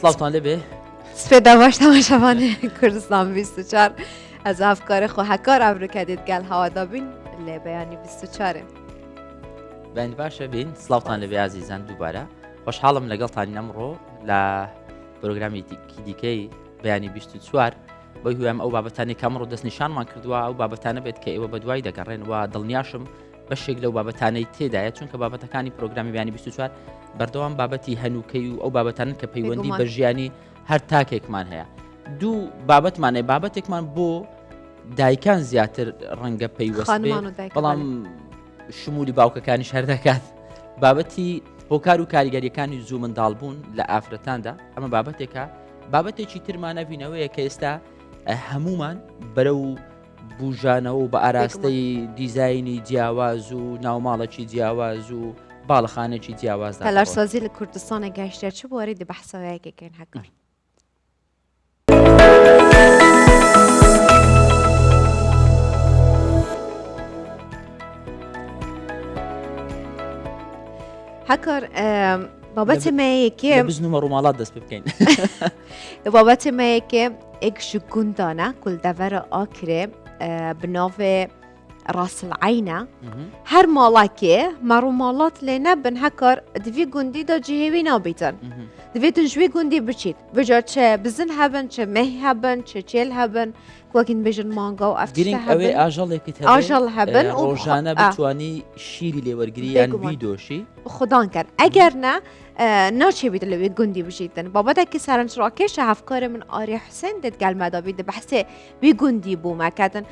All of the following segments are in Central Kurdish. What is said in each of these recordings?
سلااوان لێبێ سپێدا باش تەماشاوانی کوردستان 24 از افکار خو هکار ئەمریکادێت گەل هەوادابین لێ بەیانی 24 بەنی باشە بین سلااوان لەبێ عزیزان دووبارە خۆشحاڵم لەگەڵتان ئەمڕۆ لە پرۆگرامی دیکەی بەیانی 24 بەی هوام ئەو بابەتانی کەمڕۆ دەستنیشانمان کردووە ئەو بابەتانە بێت کە ئێوە بەدوای دەگەڕێنەوە دڵنیاشم بەشێک لەو بابەتانەی تێدایە چونکە بابەتەکانی پرۆگرامی بەیانی 24 بەردەوام بابەتی هەنووکەی و ئەو بابەتانن کە پەیوەندی بە ژیانی هەر تاکێکمان هەیە دوو بابەتمانەیە بابەتێکمان بۆ دایکان زیاتر ڕەنگە پەیوەست بێ بەڵام شمولی باوکەکانی شەر دەکات بابەتی هۆکار و کاریگەریەکانی زوو منداڵبوون لە ئافرەتاندا ئەمە بابەتێکە بابەتێکی ترمانە بینەوەیە کە ئێستا هەمومان بەرەو بوژانەوە و بە ئاراستەی دیزایانی جیاواز و ناوماڵێکی جیاواز و باڵەخانێکی جیاواز تەلارسازی لە کوردستانە گەشتە چ بۆوەری دە بەحسەوەیەکێکن هەکار هەکار بابەتی مەیەکێ بزنومە ڕووماڵات دەست پێ بکەین بابەتی مەیەکێ ئێک ji گوندانە کولدەڤەرە ئاکرێ بناوێ ڕاسڵعینە هەر ماڵاکێ مەڕووماڵات لێ نەبن هەکار دوێ گوندیدا جهێوی نابیتن دوێتن ژوێ گوندی بچیت بجار چه بزن هەبن چه مەهی هەبن چه چێل هەبن وەکین بێژن مانگا و ئەفگرنگ ئەوێ ئاژەڵێکت ئاژەڵ هەبن ڕۆژانە بتوانی شیری لێوەرگری یان ویدۆشی خوددان کرد ئەگەر نە ناچێبیت لەوێ گوندی بژیتن بابەتێکی سەرنجڕاکێشە هەفکارە من ئاری حوسێن دێت گەلمەدابیت بەحسێ وی گوندی بوومەکەتن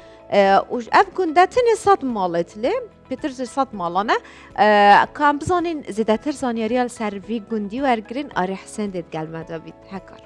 ئەف گوندە تنێ سەد ماڵێت لێ پێتر سەد ماڵانە کام بزانین زیاتر زانیاریال سەر وی گوندی وەرگرن ئاری حوسێن دێت گەلمەدابیت هەکار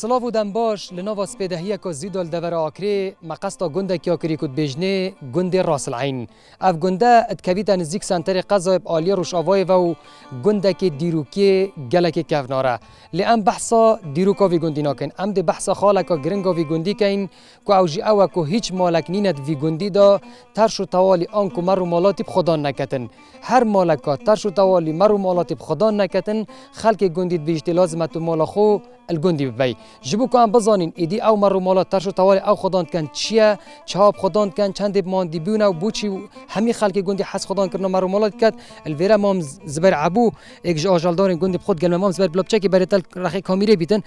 سلاو دم باش لناوا سپیدهیه که زیدال دور آکری مقصد گنده که آکری کد بجنه گنده راس العین اف گنده اتکویت نزدیک سنتر قضایب آلی روشاوای و گنده که دیروکی گلک کفناره لام بحثا دیروکا وی گندی ناکن ام ده بحثا خالکا گرنگا وی گندی کین که اوجی او که هیچ مالک نینت وی گندی دا ترش و توالی آن که مرو مالاتی خدا نکتن هر مالکا ترش و توالی مرو مالاتی خدا نکتن خلق گندی بیشت لازمت مالا خو الگندی ببی جبو که هم بزانین ایدی او مرو مالات ترش و توالی او خداند کن چیه چهاب خداند کن چند ماندی بیونه و بوچی همی خلق گندی حس خداند کرنا مرو مالات کد الویرا مام زبر عبو یک آجال دارین گندی بخود گل مام زبر بلوبچه که برای تل رخی کامیره بیتن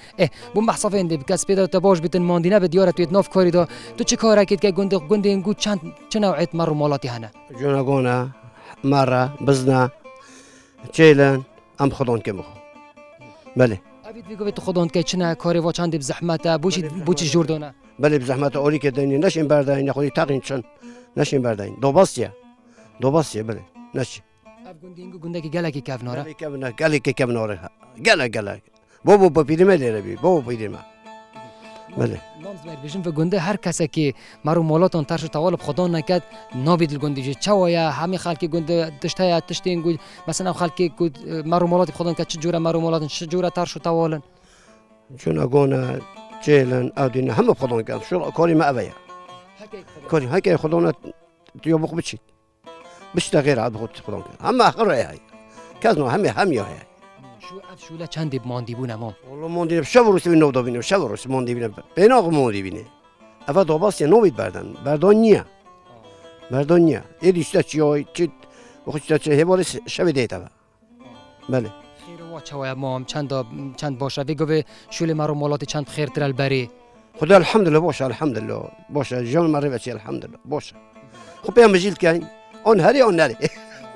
بو محصفه انده بکس پیدا تباش بیتن ماندینه به دیارت تویت ناف کاری دا تو چه کار کید که گندی اینگو چه نوعیت مرو مالاتی هنه جونگونه مره بزنه چیلن ام خداند که مخو بله اوید بیگو تو خداند که چنه کاری و چند بزحمت بوچی جوردونه بله بزحمت اولی که دنی نشین بردین خودی تقین چن نشین بردین دو باستیه بله نشین اف گندی اینگو گنده که گله کی کفناره گله کی کفناره گله بابو با پیرمه لیره بی بابو پیرمه بله نام زمیر بیشم و گنده هر کسی که مرو مالاتون ترش توالب خدا نکد نابید الگندی چوایا همه خلک گنده تشتین گود مثلا خلک گود مرو مالات خدا نکد چه جوره مرو مالاتن چه جوره ترش توالن چون اگونه چیلن اودین همه خدا نکد شو کاری ما اویا کاری هکی خدا نت تو بخو بچید بچید غیر عاد بخو خدا نکد همه آخر های کازنو همه های شو افشوله چند ماندی بونه مام والله ماندی شب روز بینم دو بینم شب روز ماندی بینم بیناق ماندی بینه اول دو باست نوید بردان نیا ایدیشته چیای چی وقتی چه هوای شب دیتا بله خیر و چویا مام چند باشه بگو شوله مرو مالات چند خیر تر البری خدا الحمدلله باشه جان مره بچی الحمدلله باشه خب بیام مجیل کن آن هری آن نری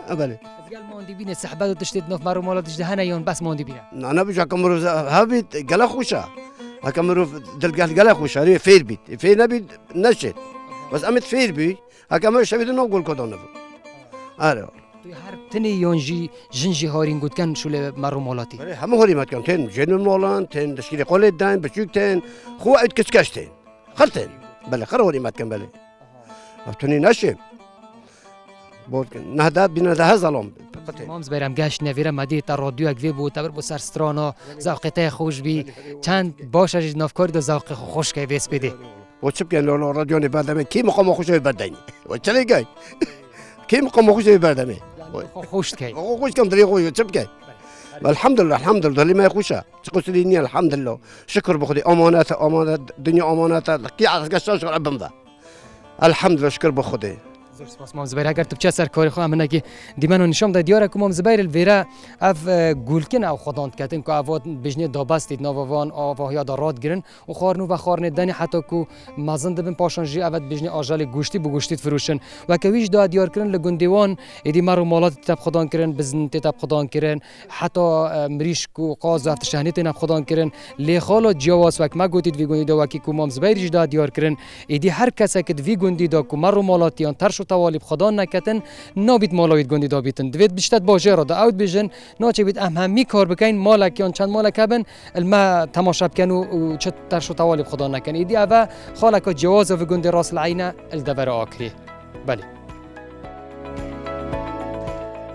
بله قال ماندی بینه صحبت تشتید نف مرو مالاتش دهنه یون بس ماندی بینه انا بيجي كمرو هابيت قلا خوشا هكمرو دل قلا خوشا ري فير بيت فير نبي نشت بس امت فير بي هكمرو شبيد نو قول كودون نبو اره تو هر تنی یونجی جنجی هارین گود کن شول مرو مالاتی هم هوري مات كان تن جن مولان تن تشكيل قول دان بشوك تن خو عد كشكاش تن خلتن بله خر هوري مات كان بله افتوني نشم بود نهدا بنا ده ظلم قطعی مام زبیرم گشت نویره مدی تا رادیو اگوی بود تبر بو سرسترانا ذوقته خوش بی چند باش از نافکاری دا ذوق خوش که بیس بده و چه بگن لولا رادیو نبردمه کی مقام خوش بردنی و چه گای کی مقام خوش بردمه خوش کی خوش کم دری خوش چه بگن الحمد لله الحمد لله اللي ما يخوشها تقول لي الحمد لله شكر بخدي امانات امانات دنيا امانات كي على قشاش ربنا ذا الحمد لله شكر بخدي سپاس مام زبیر اگر تو چه سرکاری خو امنا که دیمنو نشام داد یاره که مام زبیر الویرا اف گولکن او خداند کتن که اوات بجنی دابستید نووان آواهیا داراد گرن و خارنو و خارن دنی حتی که مازند بن پاشانجی اوات بجنی آجال گوشتی بو گوشتید فروشن و که ویش داد یار کرن لگندیوان ایدی مرو مالات تب خدان کرن بزن تب خدان کرن حتی مریش کو قاز افت شهنیت نب خدان کرن لی خالا جواز وک ما گوتید وی گندی دو وکی که مام زبیرش داد یار کرن ایدی هر کس که وی گندی دا که مرو مالاتیان ترش توالب خدا نکتن نابید مالایت گندی دابیتن دوید بیشتر باجه را دا اوت بیژن ناچه بید اهمی کار بکن مالک یا چند مالک هبن الما تماشا بکن و چه ترش توالب خدا نکن ایدی اوه خالک جواز و گندی راس العینه الدور آکری بله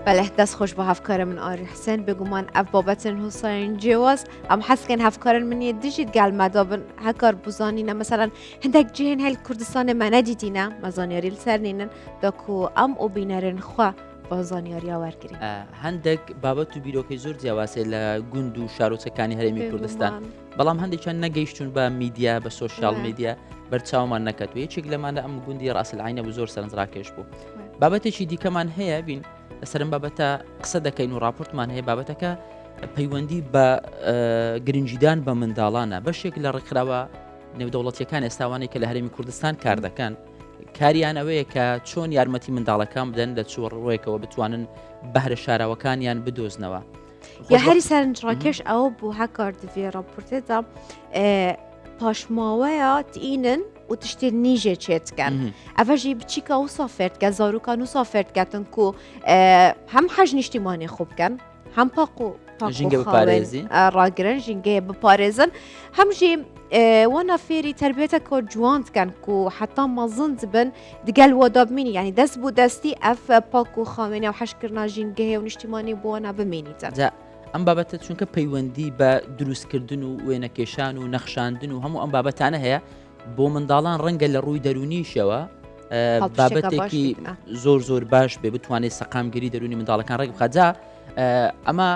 بله دست خوش با هفکار من آری حسین بگو من اف بابتن حسین جواز ام حس کن هفکار من یدیشید گل مدابن هکار بوزانینه مثلا هندک جهن هل کردستان من دیدینه مزانیاری لسرنینن داکو ام او بینرن خوا بازانیاری آور کریم هەندێک بابەت و بیرۆکەی زۆر جیاواسێ لە گوند و شارۆچەکانی هەرێمی کوردستان بەڵام هەندێکیان نەگەیشتون بە میدیا بە سۆشیال میدیا بەرچاومان نەکەوێت یەکێک لەمانە ئەم گوندی ڕاستەلعینە بوو زۆر سەرنجڕاکێش بوو بابەتێکی دیکەمان هەیە بین لەسەرم بابەتە قسە دەکەین و راپۆرتمان هەیە بابەتەکە پەیوەندی بە گرنگیدان بە منداڵانە بەشێک لە ڕێکخراوە نێودەوڵەتیەکان ئێستاوانەی کە لە هەرێمی کوردستان کار دەکەن کاریان ئەوەیە کە چۆن یارمەتی منداڵەکان بدەن لە چوە ڕۆیەکەوە بتوانن بەهرە شاراوەکانیان بدۆزنەوە یا هەری سەرنجڕاکێش ئەوە بوو هەکار دەوێ راپۆرتێدا پاشماوەیە تئینن و تشتێ نیژێ چێتکەن ئەڤژی بچیکە و سافێردکە زاروکان و سافێردکەتن و هەم حەژ نیشتیمانی خوب بکەن هەم پاق و ژینگە بپارێزی ڕاگرن ژینگەیە بپارێزن هەمژی وانا فێری تربێتەکە جوانتکەن و حتا مەزند بن دگەل وەدابمینی یعنی دەست بوو دەستی ئەف پاک و خاوێنە و حەشکردنا ژینگەیە و نیشتیمانی بۆوانە بمێنیتە ئەم بابەتە چونکە پەیوەندی بە دروستکردن و وێنەکێشان و نەخشاندن و هەموو ئەم بابەتانە هەیە بۆ منداڵان ڕەنگە لە ڕووی دەرونیشەوە بابەتێکی زۆر باش بێ بتوانێت سەقامگیری دەرونی منداڵەکان ڕێک بخەجا ئەمە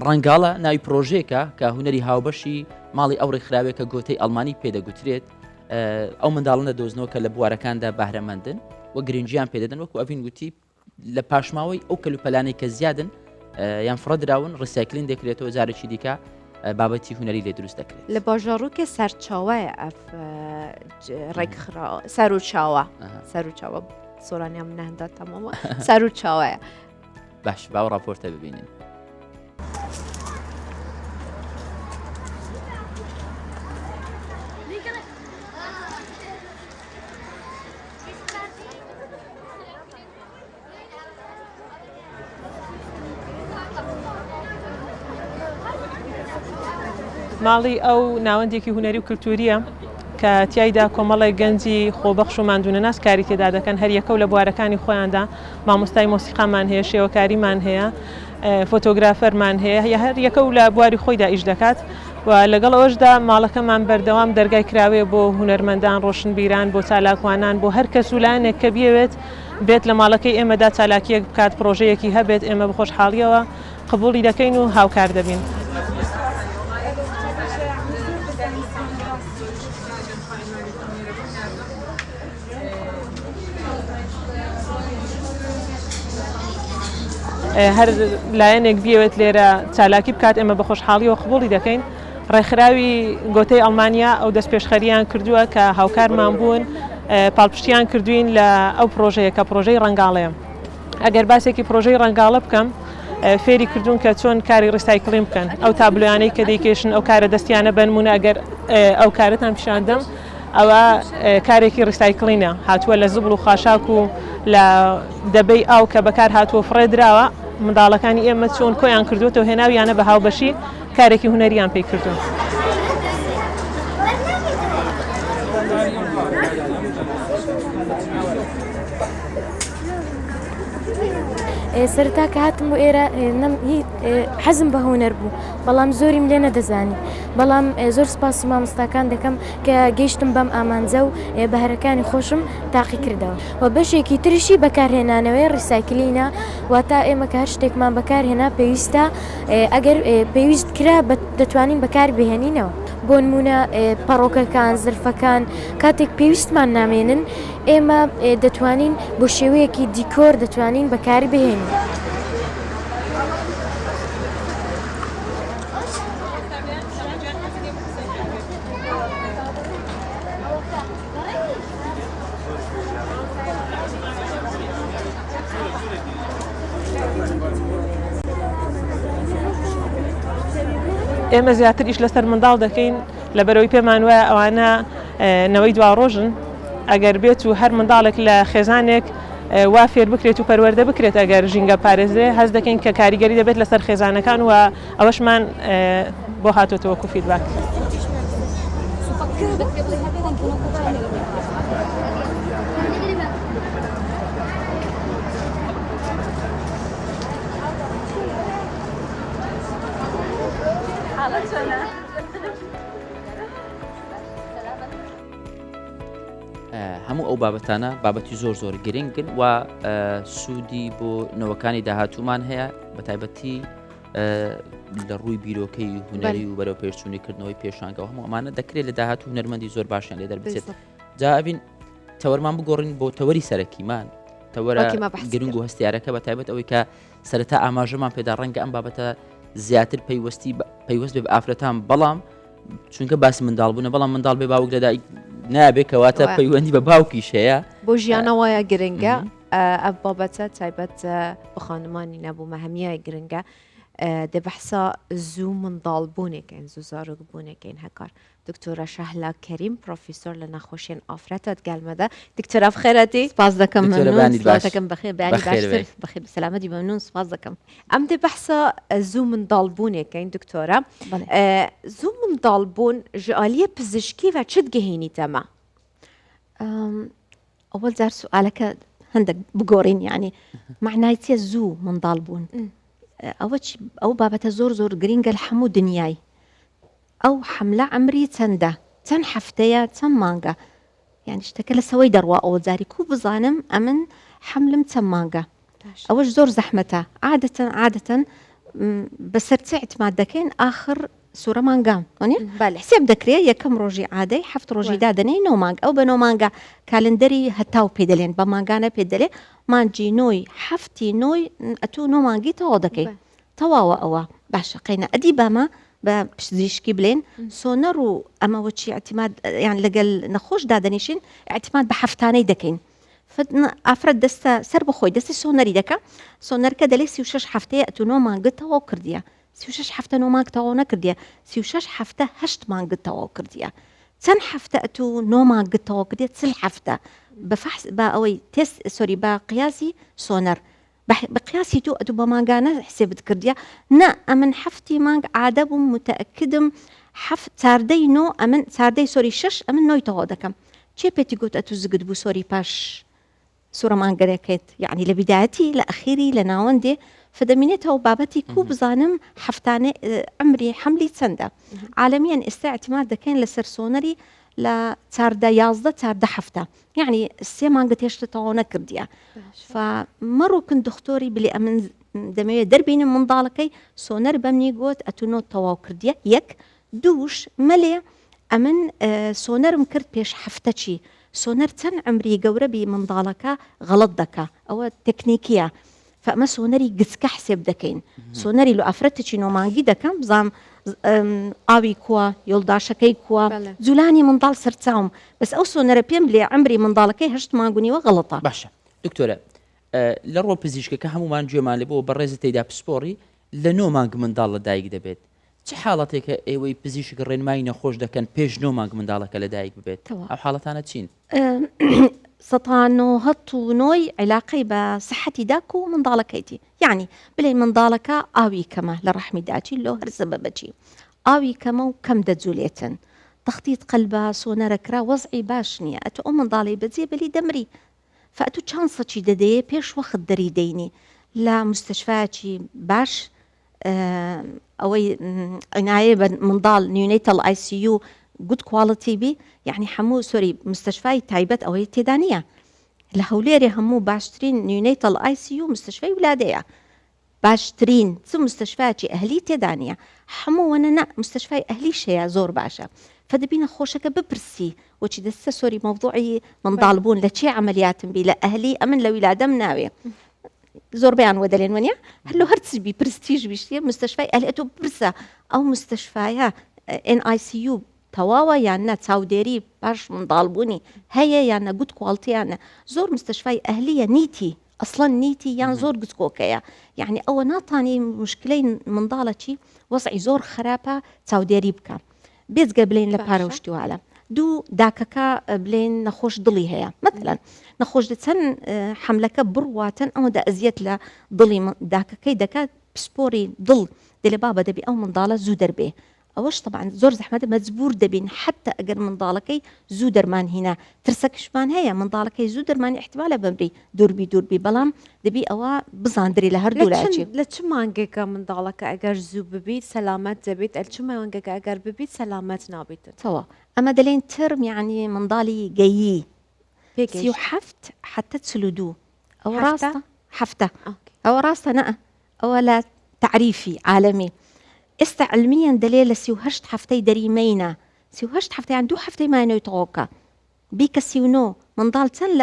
ڕەنگاڵە ناوی پرۆژێکە کە هونەری هاوبەشی ماڵی ئەو ڕێکخراوێک کە گۆتەی ئەڵمانی پێدەگوترێت ئەو منداڵانە دۆزنەوە کە لە بوارەکاندا بەهرەمەندن و گرنگیان پێدەدەن وەکو ئەڤین گوتی لە پاشماوەی ئەو کەلوپەلانەی کە زیادن یان فڕەدراون ڕیسایکلین دەکرێتەوە جارێکی دیکە بابەتی هونەری لێ دروست دەکرێت لە باژاڕووکە سەرچاوایە ئەف ڕێکخرا سەر و چاوە سۆرانیان نەهندا تەمامە سەر و چاوایە باش باو راپۆرتە ببینین ماڵی ئەو ناوەندێکی هونەری و کللتوریە کە تایدا کۆمەڵی گەنجی خۆبەخش و ماندوونە ناس کاری تێدا دەکەن هەر یەکە و لە بوارەکانی خۆیاندا مامۆستای مۆسیقامان هەیە شێوەکاریمان هەیە فۆتۆگرافەرمان هەیە یا هەر یەکە و لە بواری خۆیدا ئیش دەکات و لەگەڵ ئەوەشدا ماڵەکەمان بەردەوام دەرگای کراوێ بۆ هونەرمەندان ڕۆشنبیران بۆ چالاکوانان بۆ هەر کەس وولایەنێک کە بێوێت بێت لە ماڵەکەی ئێمەدا چالاکیەک بکات پرۆژەیەکی هەبێت ئێمە بخۆشحاڵیەوە قبوڵی دەکەین و هاوکار دەبین. هەر لایەنێک بیەوێت لێرە چالاکی بکات ئێمە بە خۆشحاڵیەوە قبوڵی دەکەین. ڕێکخراوی گۆتەی ئەڵمانیا ئەو دەست پێشخەریان کردووە کە هاوکارمان بوون پاڵپشتیان کردوین لە ئەو پرۆژەیە کە پرۆژەی ڕەنگاڵەیە. ئەگەر باسێکی پرۆژەی ڕەنگاڵە بکەم فێری کردوون کە چۆن کاری ڕیسایکڵین بکەن ئەو تابلۆیانەی کە دەیکێشن ئەو کارە دەستیانە بنمونە ئەگەر ئەو کارەتان پیشاندەم ئەوە کارێکی ڕیسایکڵینە هاتووە لە زبڵ و خاشاک و لە دەبەی ئاو کە بەکار هاتووە فڕێدراوە منداڵەکانی ئێمە چۆن کۆیان کردوێتەوە هێناویانە بە هاوبەشی کارێکی هونەریان پێی کردوون. سرتا کە هاتم بۆ ئێرە حەزم بە هونەر بوو بەڵام زۆریم لێ نەدەزانی بەڵام زۆر سپاسی مامۆستاکان دەکەم کە گەیشتم بەم ئامانجە و بەهرەکانی خۆشم تاقی کردەوە و بەشێکی تریشی بەکارهێنانەوەی ڕیسایکلینە واتە ئێمە کە هەر شتێکمان بەکارهێنا پێویستە ئەگەر پێویست کرا دەتوانین بەکار بهێنینەوە بۆ نمونە پەڕۆکەکان زرفەکان کاتێک پێویستمان نامێنن ئێمە دەتوانین بۆ شێوەیەکی دیکۆر دەتوانین بەکاری بهێنین. ئێمە زیاتر ئیش لەسەر منداڵ دەکەین لەبەرەوەی پێمان وایە ئەوانە نەوەی دوا ڕۆژن ئەگەر بێت و هەر منداڵێک لە خێزانێک وا فێر بکرێت و پەروەردە بکرێت ئەگەر ژینگە پارێزێ هەست دەکەین کە کاریگەری دەبێت لەسەر خێزانەکان و ئەوەشمان بۆ هاتوۆتەوە وەکو فیدباک. هەموو ئەو بابەتانە بابەتی زۆر گرنگن و سوودی بۆ نەوەکانی داهاتوومان هەیە بە تایبەتی لە ڕووی بیرۆکەی هوەری و بەرەو پێشچوونیکردنەوەی پێشانگە و هەموو ئەمانە دەکرێت لە داهات و هوەرمەندی زۆر باشیان لێ دەربچێت. جاوین تەوەرمان بگۆڕین بۆ تەوەری سەرەکیمان تەوەرە گرنگ و هەستیارەکە بە تایبەت ئەوەی کە سەرەتا ئاماژەمان پێدا ڕەنگە ئەم بابەتە زیاتر پەیوەست بێ بە ئافرەتان بەڵام چونکە باسی منداڵبوونە بەڵام منداڵ بێ باوک لەدایک نابێت کەواتە پەیوەندی بە باوکیش هەیە بۆ ژیانەوەیە گرنگە ئەم بابەتە تایبەت بە خانمانی نەبوو مەهمیای گرنگە دەبحسا زوو منداڵبوونێکین زوو زارۆکبوونێکین هەکار دکتۆرە شەهلا کەریم پرۆفیسۆر لە نەخۆشیên ئافرەتە گەلمەدە دکتۆرە بخێرەتی سپاس دەکەم دەکەم بەخێر بەیانی باشتر بەخێر بسەلامەتی مەمنون سپاس دەکەم ئەم دەبحسا زوو منداڵبوونێکین دکتۆرە زوو منداڵبوون ji aliyê pizişkî ve çi digihînîte me ئەوەل جار سوالەکە هەندێک بگۆڕین یعنی معنای چیە زوو منداڵ بوون ئەو بابەتە زۆر گرینگە لە هەموو دنیای ئەو حملە ئەمری چەندە چەند هەفتەیە چەند مانگە یعنی شتەکە لە سەوەی دەڕوا ئەوە جاری کو بزانم ئەمن حملم چەند مانگە ئەوەش زۆر زەحمەتە عادەتەن بەسەرچە اعتماد دەکەین آخر سوورە مانگام حسێب دەکرێت یەکەم ڕۆژی عادەی هەفت ڕۆژی دادنەی نۆ مانگ ئەو بە نۆ مانگە کالندەری هەتاو پێ دەلێن بە مانگانە پێ دەلێ مانجی نۆی هەفتی نۆی ئەتو نۆ مانگی تەواو دەکەی تەواوە ئەوە باشە قەینە ئەدی بامە بە پشتزیشکی بڵێن سۆنەر و ئەمەوە چی اعتماد یان لەگەل نەخۆش دادەنیشین اعتماد بە هەفتانەی دەکەین ئافرەت دەستە سەر بخۆی دەستی سۆنەری دەکە سۆنەرکە دەلێ 36 هەفتەیە ئەتو نۆ مانگت تەواو کردیە 36 هەفتە نۆ مانگ تەواو نەکردیە 36 هەفتە 8 مانگت تەواو کردیە چەند هەفتە ئەتو نۆ مانگت تەواو کردیە 40 هەفتە بە ئەوەی تست سۆری بە قیاسی سۆنەر بە قیاسی تو ئەتو بە مانگانە حسێبت کردیە نا ئەمن هەفتی مانگ عادە بووم متەئەکدم چاردەی نۆ ئەمن چاردەی سۆری 6 ئەمن نۆی تەواو دەکەم چێ پێتی گوت ئەتو زگت بوو سۆری پاش سوورە مانگەرەکەیت یعنی لە بیدایەتی لە ئەخیری لە ناوەندێ فدەمینێتەوە بابەتی کو بزانم هەفتانە ئەمری حملی چەندە عالمیان ئێستا اعتماد دەکەین لەسەر سۆنەری لە 11 هەفتە یعنی 3 مانگە تێشتە تەواو نەکردیە فمەڕووکن دکتۆری بلێ ئەمن دەمەوێت دەربینم منداڵەکەی سۆنەر بەمنی گوت ئەتونۆ تەواو کردیە یەک دووش مەلێ ئەمن سۆنەرم کرد پێش هەفتە چی سۆنەر چەند ئەمری گەورە بی منداڵەکە غەڵەت دەکا ئەوە تەکنیکیە فەمە سۆنەری گچکە حسێب دەکەین سۆنەری لە ئافرەتێکی نۆمانگی دەکەم بزانم ئاوی کووە یۆڵداشەکەی کووە جوولانی منداڵ سەرچاوم بەس ئەو سۆنەرە پێم لێ ئەمری منداڵەکەی 8 مانگونیوە غەڵەتە باشە دکتۆرە لە ڕۆ پزیشکەکە هەمومان گوێمان لێ بۆ بەڕێزە تێدا پسپۆڕی لە نۆ مانگ منداڵ لەدایک دەبێت چه حاڵەتێکە ئێوەی پزیشک ڕێنمایی نەخۆش دەکەن پێش نۆ مانگ منداڵەکە لەدایک ببێت ئەو حاڵەتانە چین؟ 1990 علاقەی بە سەحەتی داک و منداڵەکەیتی یعنی بڵێ منداڵەکە ئاوی کەمە لە ڕەحمی داچی لۆ هەرزە بەبەچی ئاوی کەمە و کەم دەجولێتن تەختیت قەلبە سۆنەرەکرا وەزعی باش نییە ئەتو ئەو منداڵی بەجێ بەلی دەمری فەتو چانسەچی دەدەیە پێش وەخت دەری دەینی لا مستشفياتي باش أو عناية منضال نيونيتال اي سي يو جود كواليتي بي يعني حمو سوري مستشفى تايبت أو تيدانية لهوليري همو باشترين نيونيتال اي سي يو مستشفى ولادية باشترين ثم مستشفياتي أهلي تيدانية حمو وانا مستشفى أهلي شيا زور باشا فدبينا خوشك ببرسي وشي دسا سوري موضوعي من ضالبون لشي عمليات بي لا أهلي أمن لولادة مناوية زور بيان ودلين ونيا هلو هرتس بي برستيج بيشتي مستشفى أهليتو برسا أو مستشفى ان اي سي يو تواوا يعني تاوديري باش من ضالبوني هي يعني جود كواليتي يعني زور مستشفى أهلية نيتي اصلا نيتي يعني زور قسكوكيا يعني او ناطاني مشكلين من ضالتي وضعي زور خرابه تاوديري بكا بيت قبلين لباروشتو على دو داكاكا بلين نخوش ضلي هي مثلا نخوش دتن حملك برواتن او دا ازيت لا ضلي داكاكي دكا بسبوري ضل دلي بابا دبي او من ضاله زودر به اوش طبعا زور زحمه مزبور دبين حتى اجر من ضالكي زودر مان هنا ترسكش مان هي من ضالكي زودر مان احتمال بمري دور بي بلام دبي اوا بزاندري لهردو لاجي لچ مانگه من ضالك اگر زو ببيت سلامت دبيت الچ مانگه اگر ببيت سلامت نابيت توا اما دلين ترم يعني من ضالي جايي سيو حفت حتى تسلودو او راستا حفته او راستا نأ او لا تعريفي عالمي علميا دليل سيوهشت حفتي دريمينا سيوهشت حفتي عنده حفتي ما يتوقع بيك سيونو من ضالتن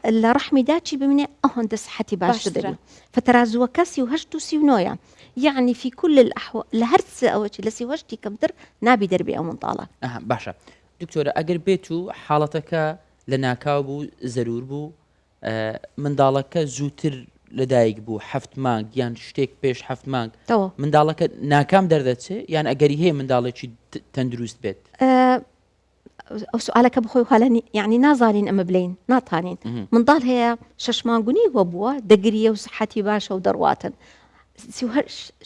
لا رحمي داتشي بمني هندس حتي باش دري فترازوا كاسي وهشتو سيونويا يعني في كل الاحوال لهرتس او شي لسيوهشتي كمدر نابي دربي او من طاله باشا دكتوره اگر بيتو حالتك لناكاو ضرور بو من ضالك زوتر لدایک بوو هەفت مانگ یان شتێک پێش هەفت مانگ منداڵەکە ناکام دەردەچێ یان ئەگەری هەیە منداڵێکی تەندروست بێت ئەو سوالەکە بخۆی حالە یعنی نازانین ئەمە بلین ناتانین منداڵ هەیە شەش مانگونی وە بووە دەگریە و سەحەتی باشە و دەڕواتن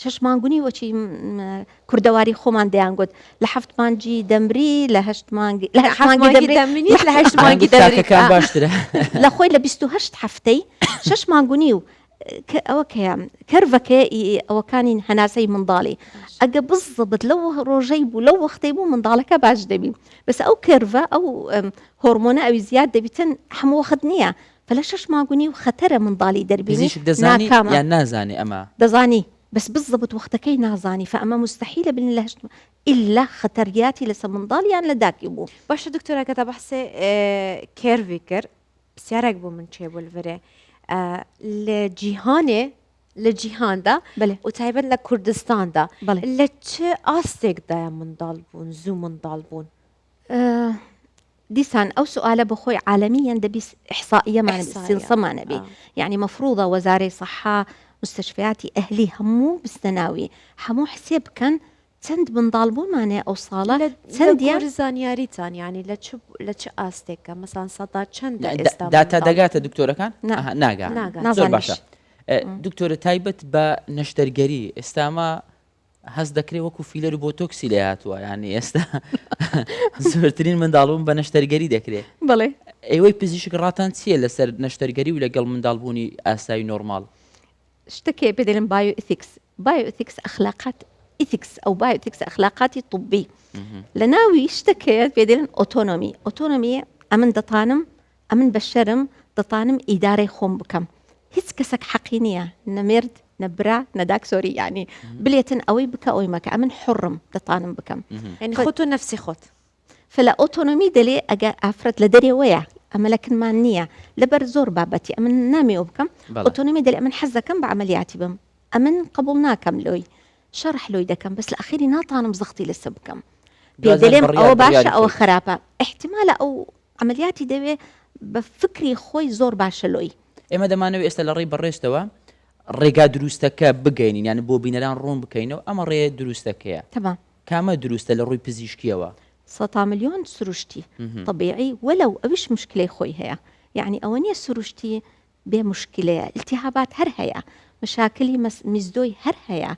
شەش مانگونی وەچی کوردەواری خۆمان دەیانگوت لە هەفت مانگی دەمری لە هەشت مانگی لە هەشت مانگی دەمریەکان باشترە لە خۆی لە 28 هەفتەی شەش مانگونی و ئەوە کەیان کەرڤەکە ئەوەکانی هەناسەی منداڵی ئەگە بزبط لەو ڕۆژەی بوو لەو وەختەی بوو منداڵەکە باش دەبی بەس ئەو کەرڤە ئەو هۆرمۆنە ئەوی زیاد دەبیتن هەموو وەخت نییە فلا شش مانگونی و خەتەرە منداڵی دەربینی ناکامە یان نازانی ئەمە دەزانی بس بالضبط وقتكي نازاني فأما مستحيل بين الله إلا خطرياتي لسه منضال يعني لداك يبو باش دكتورة كتب بحثي كيرفيكر بسيارك بو من شيء بالفري لجيهان دا بله وتايبا لكردستان دا بله لچ آستيك دا منضال بون زو منضال بون ديسان أو سؤال بخوي عالميا دبي إحصائية ما نبي ما نبي يعني مفروضة وزارة صحة مستشفياتي أهلي همو بالسناوي همو حساب كان تند بنضالبون معناه أو صالة تند زانياريتان يعني لتش آستيك مثلا صدا چند داتا دقات دكتورة كان ناقا زور باشا دكتورة تايبت با نشترگري استاما هەست دەکرێت وەکو فیلەر بۆتۆکسی لێ هاتووە یعنی ئێستا زۆرترین منداڵبوون بە نەشتەرگەری دەکرێت بڵێ ئێوەی پزیشک ڕاتان چییە لەسەر نەشتەرگەری و لەگەڵ منداڵبوونی ئاسایی نۆرمال شتەکێ بدەڵێن بايو إثيكس أخلاقات إثيكس أو بايو إثيكس أخلاقاتي طبي لناوي شتەکێت بدەڵێن ئۆتۆنۆمی ئەمن دەتانم ئەمن بەشەرم دەتانم ئیدارەی خۆم بکەم هیچ کەسێک حەقی نییە نەمرد نبرا نداك سوري يعني بليتن أوي بك أوي مكا من حرم دطانم بكم يعني خطو نفسي خط فلا أوتونومي دلي أجا أفرت لدري ويا أما لكن ما نية لبر زور بابتي أمن نامي وبكم أوتونومي دلي أمن حزة كم بعملياتي بم أمن قبلنا كم لوي شرح لوي دكم بس الأخير ناطانم زغتي لسه بكم بيدلم أو باشا أو خرابة احتمال أو عملياتي دبي بفكري خوي زور باشا لوي إما دمانوي استلري بريستوا ڕێگا دروستەکە بگەینین یعنی بۆ بینەران ڕوون بکەینەوە ئەمە ڕێ دروستەکەیە تمام کامە دروستە لە ڕووی پزیشکیەوە 100 مليون سروشتي طبيعي ولو أبش مشكلة خوي هي يعني أوانية سروشتي بمشكلة التهابات هر هي مشاكلی میزدۆی هەر هەیە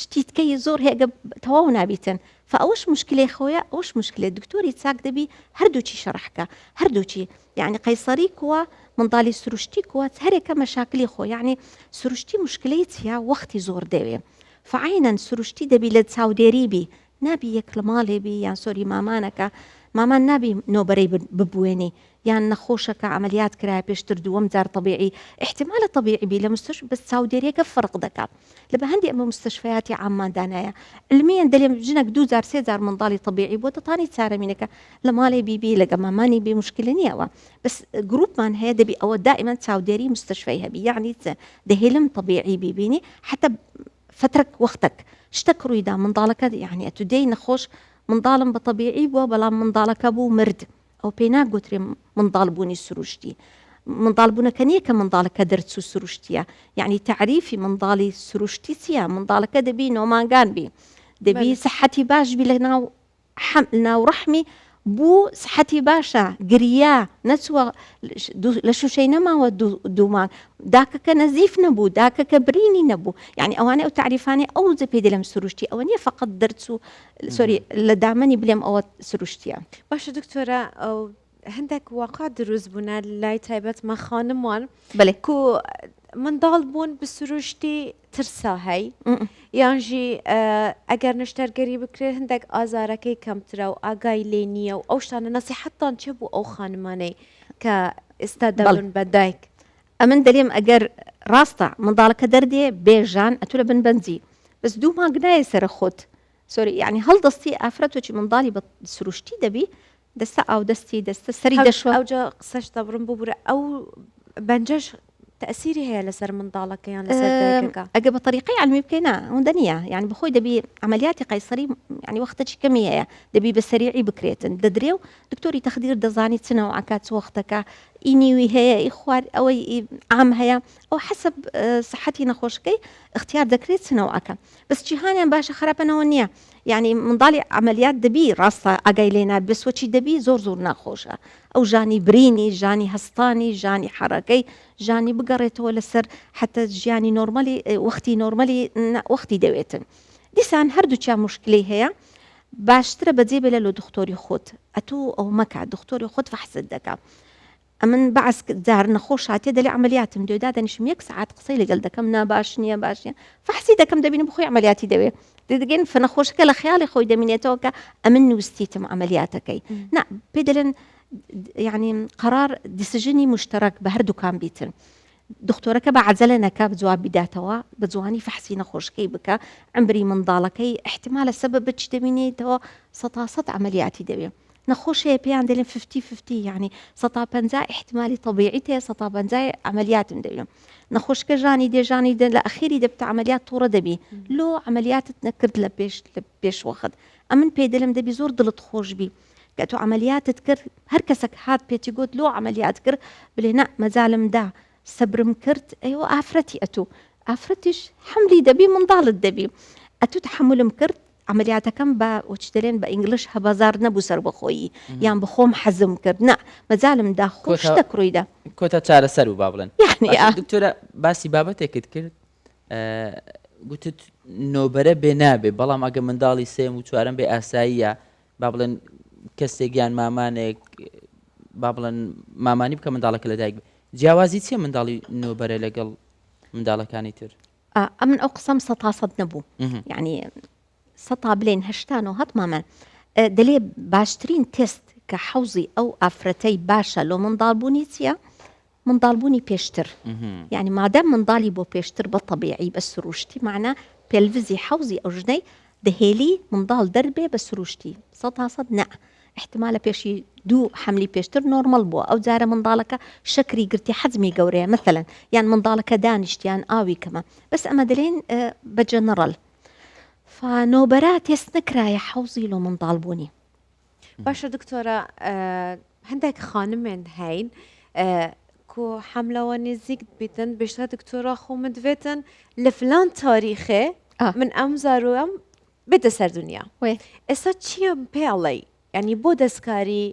شتیتکەی زۆر هێگە تەواو نابیتن فەوەش مشکلێ خۆیە ئەوش مشکلێت دکتۆری چاک دەبی هەردووچی شەڕحکە هەردووچی یعنی قەیسەری کووە منداڵی سروشتی کووە هەرێکە مەشاکلی خۆ یعنی سروشتی مشکلەی چیا وەختی زۆر دەوێ فعینەن سروشتی دەبی لە چاودێری بی نابی یەک لە ماڵێ بی یان سۆری مامانەکە مامان نابی نۆبەرەی ببوێنی یان نەخۆشەکە عملیات کرای پێشتر دووەم جار طبیعی احتمالە طبیعی بی لە مستش بەس چاودێریەکە فرق دەکات لە بە هەندی ئەمە مستشفیاتی عاماندانایە علمیان دەلێم ژنێک 2 جار 3 جار منداڵی طبیعی بۆ دەتانی چارەمینەکە لە ماڵی بیبی لەگە مامانی بی مشکل نییەوە بەس گروپمان هەیە دەبی ئەوە دائما چاودێری مستشفی هەبی یعنی دەهێلم طبیعی بیبینی حتى فترك وقتك شتك رويدا منداڵەکە يعني ئەتودەی نەخۆش منداڵم بە طبیعی بووە بەڵام منداڵەکە بوو مرد ئەو پێی ناگوترێ منداڵبوونی سروشتی منداڵبوونەکە نییە کە منداڵەکە دەرچوو سروشتیە یعنی تعریفی منداڵی سروشتی چییە منداڵەکە دەبی نۆمانگان بی دەبی سەحەتی باش بی لە ناو ڕەحمی بوو سەحەتی باشە گریا نەچووە لە شوشەی نەماوە دوومان داکەکە نەزیف نەبوو داکەکە برینی نەبوو یعنی ئەوانە ئەو تعریفانێ ئەو جە پێ دەڵێم سروشتی ئەوە نییە فقط دەرچوو سۆری لە دامەنی بلێم ئەوە سروشتیە باشە دکتۆرە ئەو هەندێک واقع دروست بوونە لای تایبەت مە خانموان بڵێ کو منداڵ بوون بە سروشتی ترسا هەی یانژی ئەگەر نشتەرگەری بکرێت هەندێک ئازارەکەی کەمترە و ئاگای لێ نییە و ئەو شتانە نەسیحەتتان چێ بوو ئەو خانمانەی کە ئێستا دەبن بە دایک ئەمن دەلێم ئەگەر ڕاستە منداڵەکە دەردێ بێژان ئەتورە بن بەنجی بەس دوو مانگ نایە سەرە خۆت سۆری یعنی هەڵدەستی ئافرەتۆکی منداڵی بە سروشتی دەبی دەستە ئاو دەستی دەستە سەری دەشوە ئەوجا قسەش دەبڕم ببوورە ئەو بەنجەش تأثيري هي لسر منداڵەکە یان لەسەر دایکەکە ئەگە بە طریقی علمی بکەینا ئەوەندە نییە یعنی بخۆی دەبی عملیاتی قەیسەری یعنی وەختەی کەمی هەیە دەبی بە سەریعی بکرێتن دەدرێ و دکتۆری تەخدیر دەزانی چنەوە ئاکات وەختەکە ئینیوی هەیە ئی خوار ئەوەی عام هەیە ئەو حەسب سەحەتی نەخۆشەکەی اختیار دەکرێت چنەوە ئاکە بەس جیهانیان باشە خراپەنەوە نییە یعنی منداڵی عملیات دەبی ڕاستە ئاگای لێنا بسوەچی دەبی زۆر زۆر ناخۆشە ئەو ژانی برینی ژانی هەستانی ژانی حەرەکەی ژانی بگەڕێتەوە لەسەر حتى ژیانی نۆرمەلی وەختی نۆرمەلی وەختی دەوێتن دیسان هەردووچیان مشکلی هەیە باشترە بەجێ بێ لە دکتۆری خۆت ئەتوو ئەو مەکە دکتۆری خۆت فەحست دەکا ئەمن بەعس جار نەخۆش هاتێ دەڵێ عملیاتم دوێدا دەنیشم 1 ساعت قسەی لەگەڵ دەکەم ناباش نییە باش نیە فەحسی دەکەم دەبینم بخۆی عملیاتی دەوێ دەگەن فنەخۆشەکە لە خەیاڵی خۆی دەمینێتەوە کە ئەمن نووسیتم عملیاتەکەی نا پێ دەڵێن يعني قرار ديسيجني مشترك بهردووکان بیتن دکتۆرەکە بە عەجەلە نەکا بجواب بداتەوە بە جوانی فەحسی نەخۆشەکەی بکە عمبری منداڵەکەی احتمالە سەبەب بچ دەبینێتەوە 100% عملیاتی دەوێ نەخۆشەیە پێیان دەڵێن 50-50 يعني 150 احتمالی طبیعی تێ 150 عملیاتم دەوێ نەخۆشکە ژانی دێژانی دە لە ئەخیری دەبتە عملیات تووڕە دەبی لۆ عملیاتت نەکرد لە پێش وەخت ئەمن پێ دەڵێم دەبی زۆر دڵت خۆش بی کە تۆ عملیاتت کرد هەر کەسێک هات پێتی گوت لۆ عملیات کرد بڵێ نا مەجالم دا سەبرم کرد ئەیوە ئافرەتی ئەتوو ئافرەتیش حملی دەبی منداڵت دەبی ئەتوو تحملم کرد عملیاتەکەم بە وچ دەڵێن بە ئینگلیش هەبازار نەبوو سەر بەخۆیی یان بخۆم حەزم کرد نا مەجالم دا خۆش شتێک ڕوویدا کۆتا چارەسەر و با بڵێن یعنی دکتۆرە باسی بابەتێکت کرد گوتت نۆبەرە بێ نابێ بەڵام ئەگە منداڵی سێم و چوارەم بێ ئاساییە با بڵێن کەسێکیان مامانێک با بڵێن مامانی بکە منداڵەکە لە دایک جیاوازی چیە منداڵی نۆبەرە لەگەڵ منداڵەکانی تر ئەمن ئەو قسەم 100% نەبوو یعنی 100 بلێن 89 مامان دەلێ باشترین تست کە حەوزی ئەو ئافرەتەی باشە لۆ منداڵبوونی چییە منداڵبوونی پێشتر یعنی مادەم منداڵی بۆ پێشتر بە طبیعی بە سروشتی معنە پێلڤزی حەوزی ئەو ژنەی دەهێلی منداڵ دەربێ بە سروشتی 100% نە احتمالە پێشی 2 حملی پێشتر نۆرمەل بووە ئەو جارە منداڵەکە شەکری گرتی حەزمی گەورەیە مثلەن یان منداڵەکە دانیشتیان ئاوی کەمە بەس ئەمە دەڵێن بە جەنەڕەل فنۆبەرە تێست نەکرایە حەوزی لۆ منداڵبوونی باشە دکتۆرە هەندێک خانمێن هەین کو حملەوە نزیک بیتن بێشتە دکتۆرە خۆمە دوێتن لە فلان تاریخێ من ئەم زارۆم بێتە سەر دنیا ئێستا چییە پێڵی ینی بۆ دەستکاری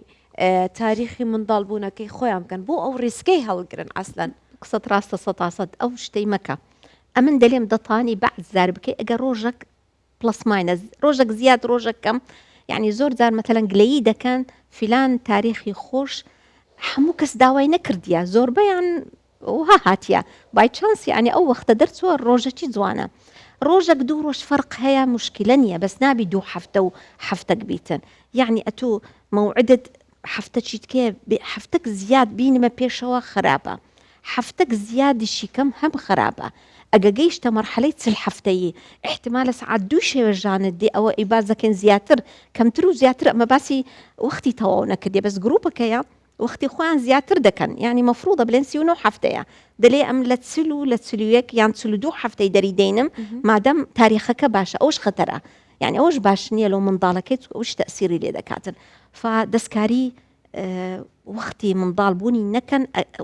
تاریخی منداڵبوونەکەی خۆیان بکەن بۆ ئەو ڕیسکەی هەڵگرن ئەسلەن قسەت ڕاستە 100% ئەو شتەی مەکە ئەمن دەلێم دەتانی بەعز زار بکەی ئەگەر ڕۆژێک پلس ماینەس ڕۆژێک زیاد ڕۆژێک کەم یعنی زۆر جار مەتەلەن گلەیی دەکەن فیلان تاریخی خۆش هەموو کەس داوای نەکردیە زۆربەیان وها هاتیە بای چانس یعنی ئەو وەختە دەرچووە ڕۆژێکی جوانە ڕۆژێک دوو ڕۆژ فەرق هەیە مشکلە نییە بەس نابی دوو هەفتە و هەفتەک بیتن یعنی ئەتوو مەوعدت هەفتەی تکێ هەفتەك زیاد بینمە پێشەوە خراپە هەفتەك زیادیشی کەم هەم خراپە ئەگە گەیشتە مەرحەلەی چل هەفتەیی احتمالە سعات دوو شێوەژانت دێ ئەوە ئیباز دەکەن زیاتر کەمتر و زیاتر ئەمە باسی وەختی تەواو نەکردێ بەس گروپەکەیە وەختی خۆیان زیاتر دەکەن یعنی مەفروضە بڵێن 39 هەفتەیە دەلێ ئەم لە 40 و لە 41 یان 42 هەفتەی دەری دێنم مادەم تاریخەکە باشە ئەوش خەتەرە یعنی ئەوش باش نییە لەو منداڵەکەی ئەوش تەسیری لێ دەکاتن فدەستکاری وەختی منداڵبوونی نەکەن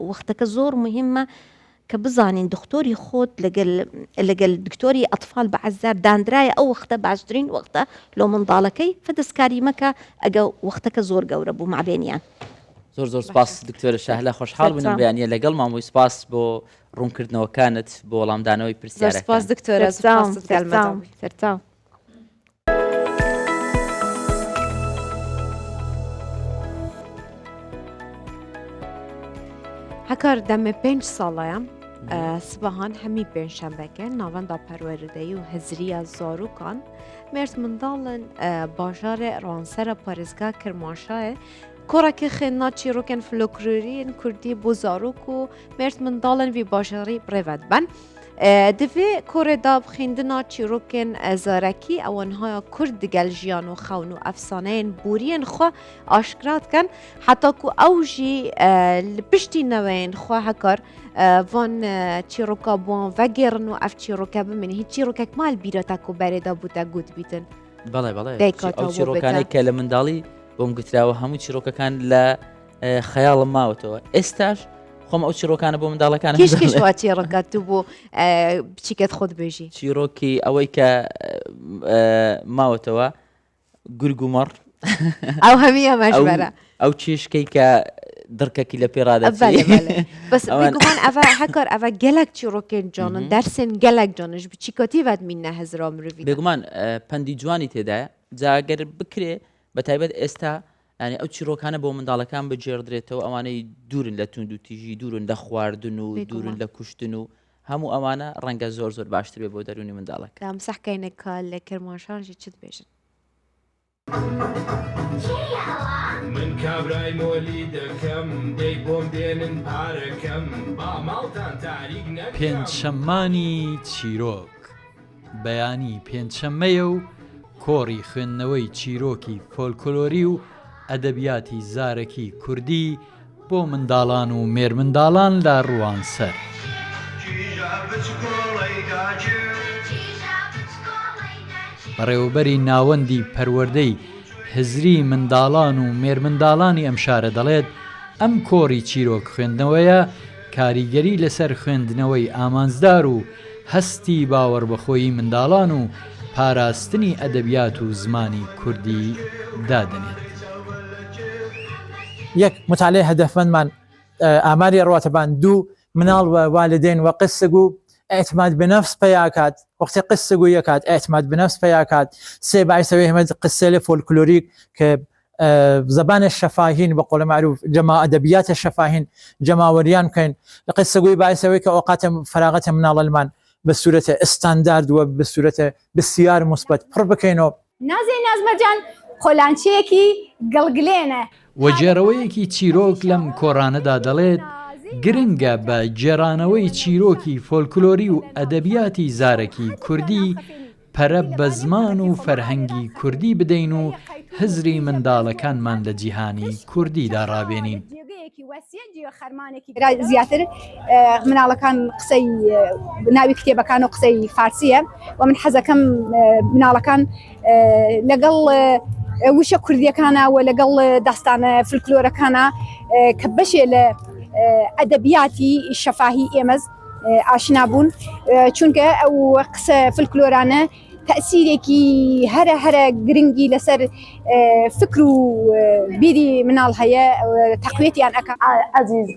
وەختەکە زۆر مهمە کە بزانین دکتۆری خۆت لەگەل دکتۆری ئەطفال بەعەزار دانرایە ئەو وەختە باشترین وەختە لۆ منداڵەکەی فدەستکاری مەکە ئەگە وەختەکە زۆر گەورە بوو مابێنیان زۆر سپاس دکتۆرە شاهلە خۆشحاڵ بووم بەیانیە لەگەڵ مامۆی سپاس بۆ ڕوونکردنەوەکانت بۆ وەڵامدانەوەی پرسیارەکان سپاس دکتۆرە سەرچاو هەکار دەمە 5 ساڵەیە سبەهان هەمی پێنجشەمبەکە ناوەندا پەروەردەیی و هەزریە زاروکان مرد منداڵن باژارە ڕوانسەرە پارێزگا کرماشایە کۆڕەکە خێنا چیرۆکن فلۆکلۆریین کوردی بۆ زارۆک و مرد منداڵن وی باژاری بڕێوەت بن divê Kore'da xîndina çîrokên zarekî ewanhaya Kurd digel jiyan û xewn û efsaneyên boriyên xwe aşkira dikin heta ku ew jî li piştî neweyên xwe hekar van çîroka wan vegêrin û ev çîroke bimînin hîç çîrokek mal bîra te ku berê da bû te gut bîtin بەڵێ ئەو چیرۆکانەی کە لە منداڵی بۆم گوتراوە هەموو چیرۆکەکان لە خەیاڵم ماوەتەوە ئێستاش خۆم ئەو چیرۆکانە بۆ منداڵەکان کیشوا چیرۆکات تو بۆ بچیکت خۆت بێژی چیرۆکی ئەوەی کە ماوەتەوە گورگ و مەڕ ئەو هەمی ئەمەژبەرە ئەو چێشکەی کە دڕکەکی لە پێڕادە بەس بگومان ئەvە هەکار ئەvە gelek çîrokên canin dersên gelek canij bi çîkatî ved mîne hezra mirovî بێگومان پەندی جوانی تێدایە جاگەر بکرێ بە تایبەت ئێستا ینی ئەو چیرۆکانە بۆ منداڵەکان بجێڕدرێتەوە ئەوانەی دوورن لە تونند و تیژی دوورن لە خواردن و دوورن لە کوشتن و هەموو ئەوانە ڕەنگە زۆر باشتر بێ بۆ دەرونی منداڵەکە ئەم سەحکەینەکە لە کرماشانژی چت بێژن من کابرای مۆلی دەکەم دەی بۆم بێنن پارەکەم با ماڵتان تاریک نەکەم پێنجشەممانی چیرۆک بەیانی پێنجشەممەیە و کۆڕی خوێندنەوەی چیرۆکی فۆلکلۆری و ئەدەبیاتی زارەکی کوردی بۆ منداڵان و مێرمنداڵان لە ڕوانسەر بەڕێوەبەری ناوەندی پەروەردەی هزری منداڵان و مێرمنداڵانی ئەم شارە دەڵێت ئەم کۆڕی چیرۆک خوێندنەوەیە کاریگەری لەسەر خوێندنەوەی ئامانزدار و هەستی باوەڕبەخۆیی منداڵان و پاراستنی ئەدەبیات و زمانی کوردی دادنێت. یەک مطالعه هەدەفمەندمان ئاماری ڕاتەبان دوو مناڵ و والدین و قسەگ و اعتماد بنفس پیاکات وقتی قصه گویی کات اعتماد بنفس پیاکات سه باعث همه قصه فولکلوریک که زبان الشفاهین به قول معروف جمع ادبیات الشفاهین جمع وریان کن قصه گویی باعث که اوقات فراغت مناڵ المان به صورت استاندارد و به صورت بسیار مثبت پر بکەینەوە. نازێ نازمەرجان خۆلانچەیەکی گڵگلێنە وەجێڕەوەیەکی چیرۆک لەم کۆڕانەدا دەڵێت گرنگە بە جێرانەوەی چیرۆکی فۆلکلۆری و ئەدەبیاتی زارەکی کوردی پەرە بە زمان و فەرهەنگی کوردی بدەین و هزری منداڵەکانمان لە جیهانی کوردیدا ڕابێنین. زیاتر مناڵەکان قسەی ناوی کتێبەکان و قسەی فارسیە و من حەزەکەم مناڵەکان لەگەڵ وشە کوردیەکانە و لەگەڵ داستانە فلکلۆرەکانە کە بەشێ لە ئەدەبیاتی شەفاهی ئێمەز ئاشنا بوون چونکە ئەو قسە فلکلۆرانە تەسیرێکی هەرە گرنگی لەسەر فکر و بیری مناڵ هەیە تەقوێتیان ئەکە. عەزیز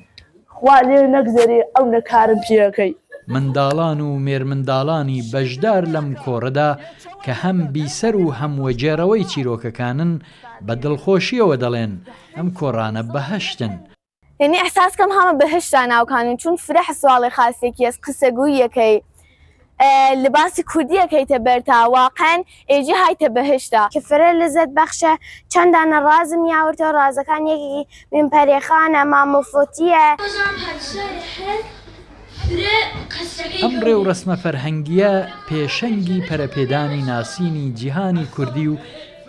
خوا لێ نەگزێری ئەو نەکارم پێەکەی منداڵان و مێرمنداڵانی بەشدار لەم کۆڕەدا کە هەم بیسەر و هەم وەجێرەوەی چیرۆکەکانن بە دڵخۆشیەوە دەڵێن ئەم کۆڕانە بەهەشتن. یعنی ئەحساسکەم هەمە بەهشتا ناوکانن چون فرە سواڵی خاصێکی ئەس قسەگوویەکەی لباسی کوردیەکەیتە بەرتا واقعەن ئێجی هایتە بەهشتا کە فرە لەزەت بەخشە چەندانە ڕازم یاورتەوە ڕازەکان یەکێکی من پەرێخانە مامۆفۆتیە. ئەم ڕێ و ڕسمە فەرهەنگیە پێشەنگی پەرەپێدانی ناسینی جیهانی کوردی و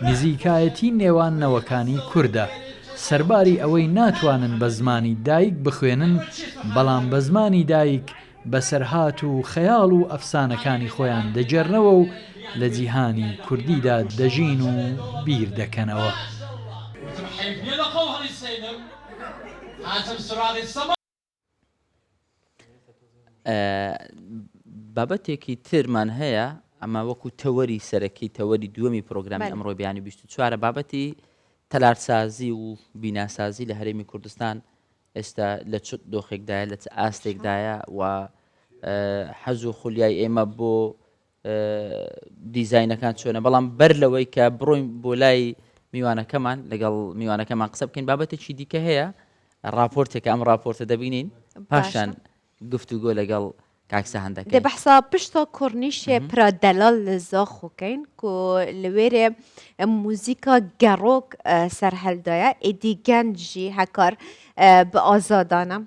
نزیکایەتی نێوان نەوەکانی کووردە. سەرباری ئەوەی ناتوانن بە زمانی دایک بخوێنن بەڵام بە زمانی دایک بەسەرهات و خەیاڵ و ئەفسانەکانی خۆیان دەجێڕنەوە و لە جیهانی کوردیدا دەژین و بیر دەکەنەوە. بابەتێکی ترمان هەیە ئەمە وەکو تەوەری سەرەکی تەوەری دووەمی پرۆگرامی ئەمڕۆ بیانی 24 بابەتی تەلارسازی و بیناسازی لە هەرێمی کوردستان ئێستا لە چ دۆخێکدایە لە چ ئاستێکدایە و حەز و خولیای ئێمە بۆ دیزاینەکان چۆنە بەڵام بەر لەوەی کە بڕۆین بۆ لای میوانەکەمان لەگەڵ میوانەکەمان قسە بکەین بابەتێکی دیکە هەیە ڕاپۆرتێکە ئەم ڕاپۆرتە دەبینین پاشان گفتوگۆ لەگەڵ کاکسە هەندەکە دە بەحسا پشتا کۆرنیشێ پرا دەلال لە زاخۆکەین کۆ لەوێرێ موزیکا گەڕۆک سەرهەلدایە ئێدیگەنجی هەکار بە ئازادانە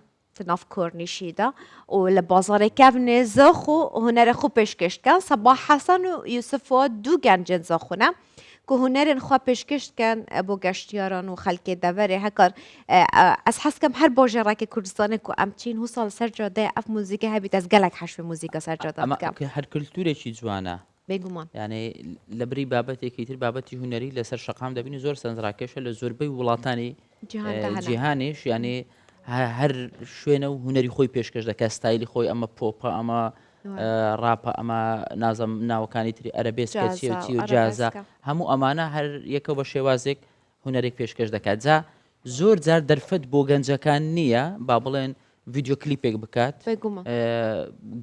ناف کۆرنیشیدا و لە بازارێکەڤنێ زاخ و هونەرە خو پێشکەشتکە سەبا حەسەن و یوسفۆ دوو گەنجن زاخۆنە که هنرین خواه پیشکش کن بو گشتیاران و خلق دوره هکار از حس کم هر باجه را که کردستان کو امچین هو سال سر جاده اف موزیک هبیت از گلک حشو موزیک سر جاده اما که هر کلتوره چی جوانه بگومان یعنی لبری بابتی که تر بابتی هنری لسر شقام دبینی زور سنزراکش لزور بی ولاتانی جهانیش یعنی هر شوینه و هنری خوی پیشکش دکه استایلی خوی اما پوپا اما راپا اما نازم ناوکانی تری عربیسکە چی و جازە هەموو ئەمانە هەر یەکە بە شێوازێک هونەرێک پێشکەش دەکات جا زۆر جار دەرفەت بۆ گەنجەکان نییە با بڵێن ڤیدیۆ کلیپێک بکات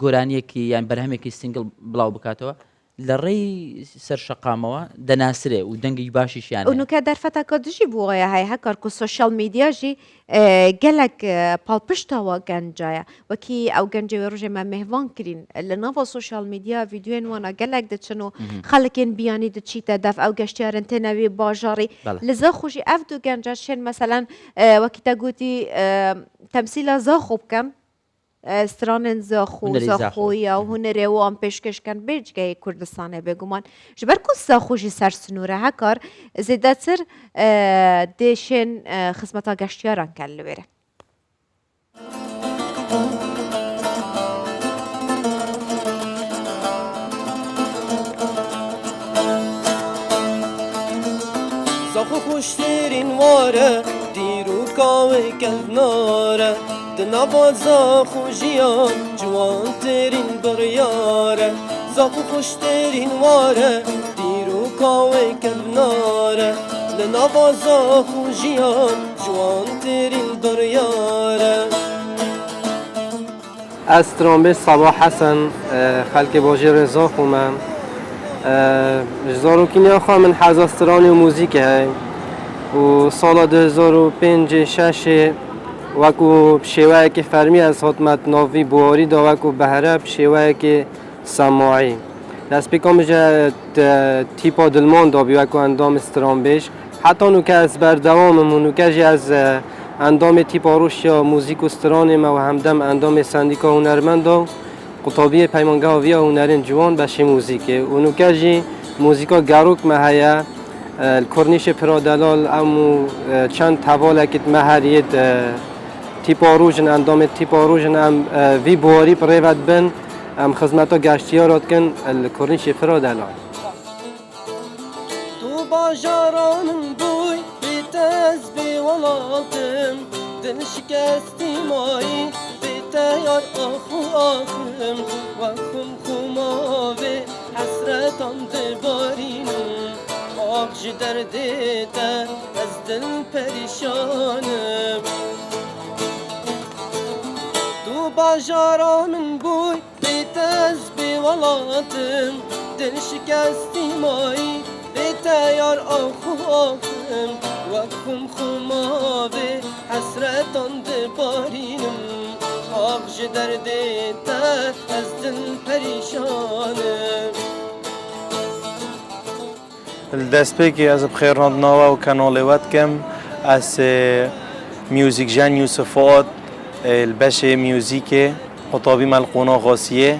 گۆرانیەکی یان بەرهەمێکی سینگل بڵاو بکاتەوە لە ڕێی سەر شەقامەوە دەناسرێ و دەنگی باشیشیان اونوکە دەرفەتەکە دژی بووە هەیە هەکار کو سوشال میدیاژی gelek palpiştawa gencaya wekî ew gencê wê rojê me mehvan kirîn li nava sosyal medya vîdyoên wana gelek diçin û xelekên biyanî diçîte dev ew geştyarin têne wê bajarî li zaxû jî ev du genca şên meselen wekî te gotî temsîla zaxû bikin stranên zaxû zaxûya û hunerê wan pêşkêşkin bêjgehê Kurdistanê bêguman ji ber ku zaxû jî ser sinûre hekar zêdetir dê şên xizmeta geştyaran kel li wê re zaxû xweştêrîn ware dîroka wê kevnare di nava zaxû jiyan ciwantirîn biryare zaxû xweştêrîn ware dîroka wê kevnare li nava zaxû jiyan ciwantirîn biryare Ez Trambê Sabah Hesen xelkê bajêrê zaxû me ji zarokîniya xwe min heza stranê û mûzîkê heye û sala 2005-6 وەکو شێوەیەکی فەرمی ئەس هاتمە ناوی بواری دا وەکو بەهرە شێوەیەکی سەماعی دەست پێکم بژە تیپا دڵمان دابی وەکو ئەندام سترامبێژ حتا نوکە ئەس بەردەوامم و نوکەژی ئەس ئەندامی تیپا ڕوشیا موزیک و سترانێمە و هەمدەم ئەندامی سەندیکا هونەرمەندا قوتابیە پەیمانگەهاویە هونەرین جوان بەشی موزیکێ و نوکەژی موزیکا گەڕوکمە هەیە کورنیش پرادەلال ئەموو چەند هەواڵێکت مەهەریت تیپا روژن اندام تیپا روژن ام وی بواری پریوت بن ام خدمتا گشتیارات کن الکورنیش فراد الان تو باجارانم بوی بیتز بی ولاتم دل شکستی مایی بیتیار آخو آخم وخم خماوه حسرتان دبارینم آب جی دردیتا از دل پریشانم باجاران بوی بیتز بی ولاتم دل شکستی مایی بیتیار آخو آخم وکم خماوه حسرتان دبارینم آخ جدرد تر از دل پریشانم الدسبيكي از بخير نضناوا وكانوليواتكم اس ميوزيك جان يوسف فؤاد الباشا ميوزيكي خطابي ملقونا غاسية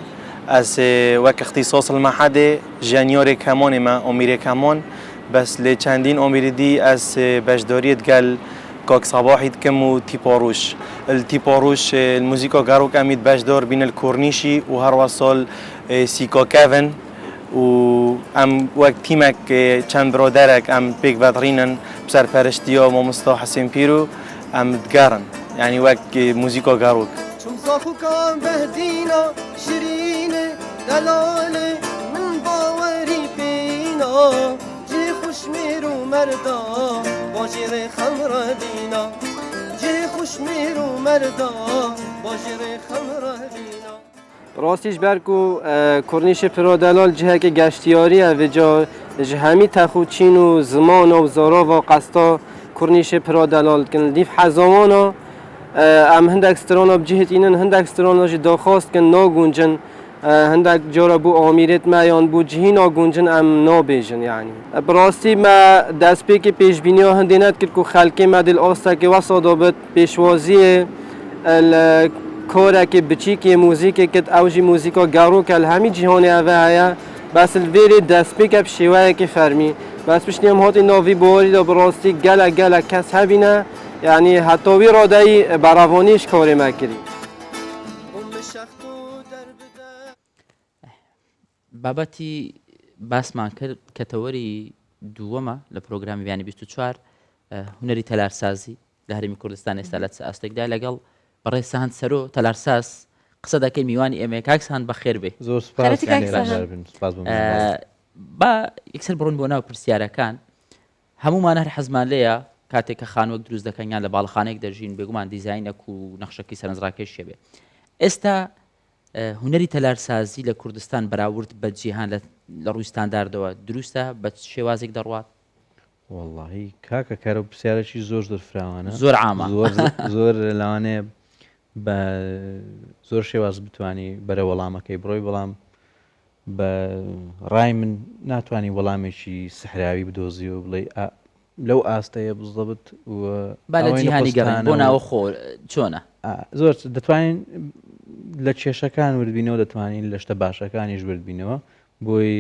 از وك اختصاص المحدة جانيوري كمان ما أميري كمان بس لچندين أميري دي از بجداريت قال كاك صباحي تكمو تيباروش التيباروش الموسيقى قاروك أميد بجدار بين الكورنيشي وهر وصل سيكا كيفن و ام وقت تیمک چند برادرک ام پیک ودرینن بسر پرشتیا مامستا حسین پیرو ام دگرن یعنی وقت موزیکا گروک چون صافو کام بهدینا شیرین دلاله من باوری پینا جی خوش میرو مردا باجر خمر دینا جی خوش میرو مردا باجر خمر دینا راستیش برکو کرنیش پرادلال جهه که گشتیاریه و جا همی تخوچین و زمان و زارا و قصدا کرنیش پرادلال کن دیف حزامانا ام هندک سترانا بجهت اینن هندک سترانا جی داخواست کن ناگونجن هندک جارا بو آمیرت میان بو جهی ناگونجن ام نابیجن یعنی براستی ما دست پی که پیش بینی ها هندینت کرد که خلقی مدل آستا که وصادا بد پیشوازی کاره که بچی که موزیک کت اوجی موزیکا گارو کل همی جهانی اوه بس الویری دست بی کب شیوه که فرمی بس بشنیم هاتی ناوی باری دا براستی گله کس هبینه یعنی حتی وی رادهی براوانیش کاری مکری بابەتی باسمان کرد کە تەوەری دووەمە لە پرۆگرامی بیانی 24 هونەری تەلارسازی لە هەرێمی کوردستان ئێستا لە ئاستێکدا لەگەڵ بەڕێ سەهند سەرۆ تەلارساز قسە دەکەی میوانی ئێمە کاک سەهند بەخێر بێ زۆر سپاس با یەکسەر بڕۆین بۆ ناو پرسیارەکان هەمومان هەر حەزمان لێیە کاتێک کە خانوەک دروست دەکەن لە باڵەخانەیەک دەژین بێگومان دیزاینێک و نەخشەکەی سەرنجڕاکێشیە بێ ئێستا هونەری تەلارسازی لە کوردستان بەراورد بە جیهان لە ڕووی ستانداردەوە دروستە بە شێوازێک دەڕوات واللهی کاکە کارە پرسیارێکی زۆر فراوانە زۆر عامە زۆر لەوانەیە بە زۆر شێواز بتوانی بەرە وەڵامەکەی بڕۆی بەڵام بە ڕای من ناتوانانی وەڵامێکی سەحراوی بدۆزی و بڵێ لەو ئاستەیە بزدەبت با لە جیهانی گەڕین بۆ ناوە خۆ چۆنە زۆر دەتوانین لە کێشەکان وردبینەوە دەتوانین لە شتە باشەکانیش وردبینەوە بۆی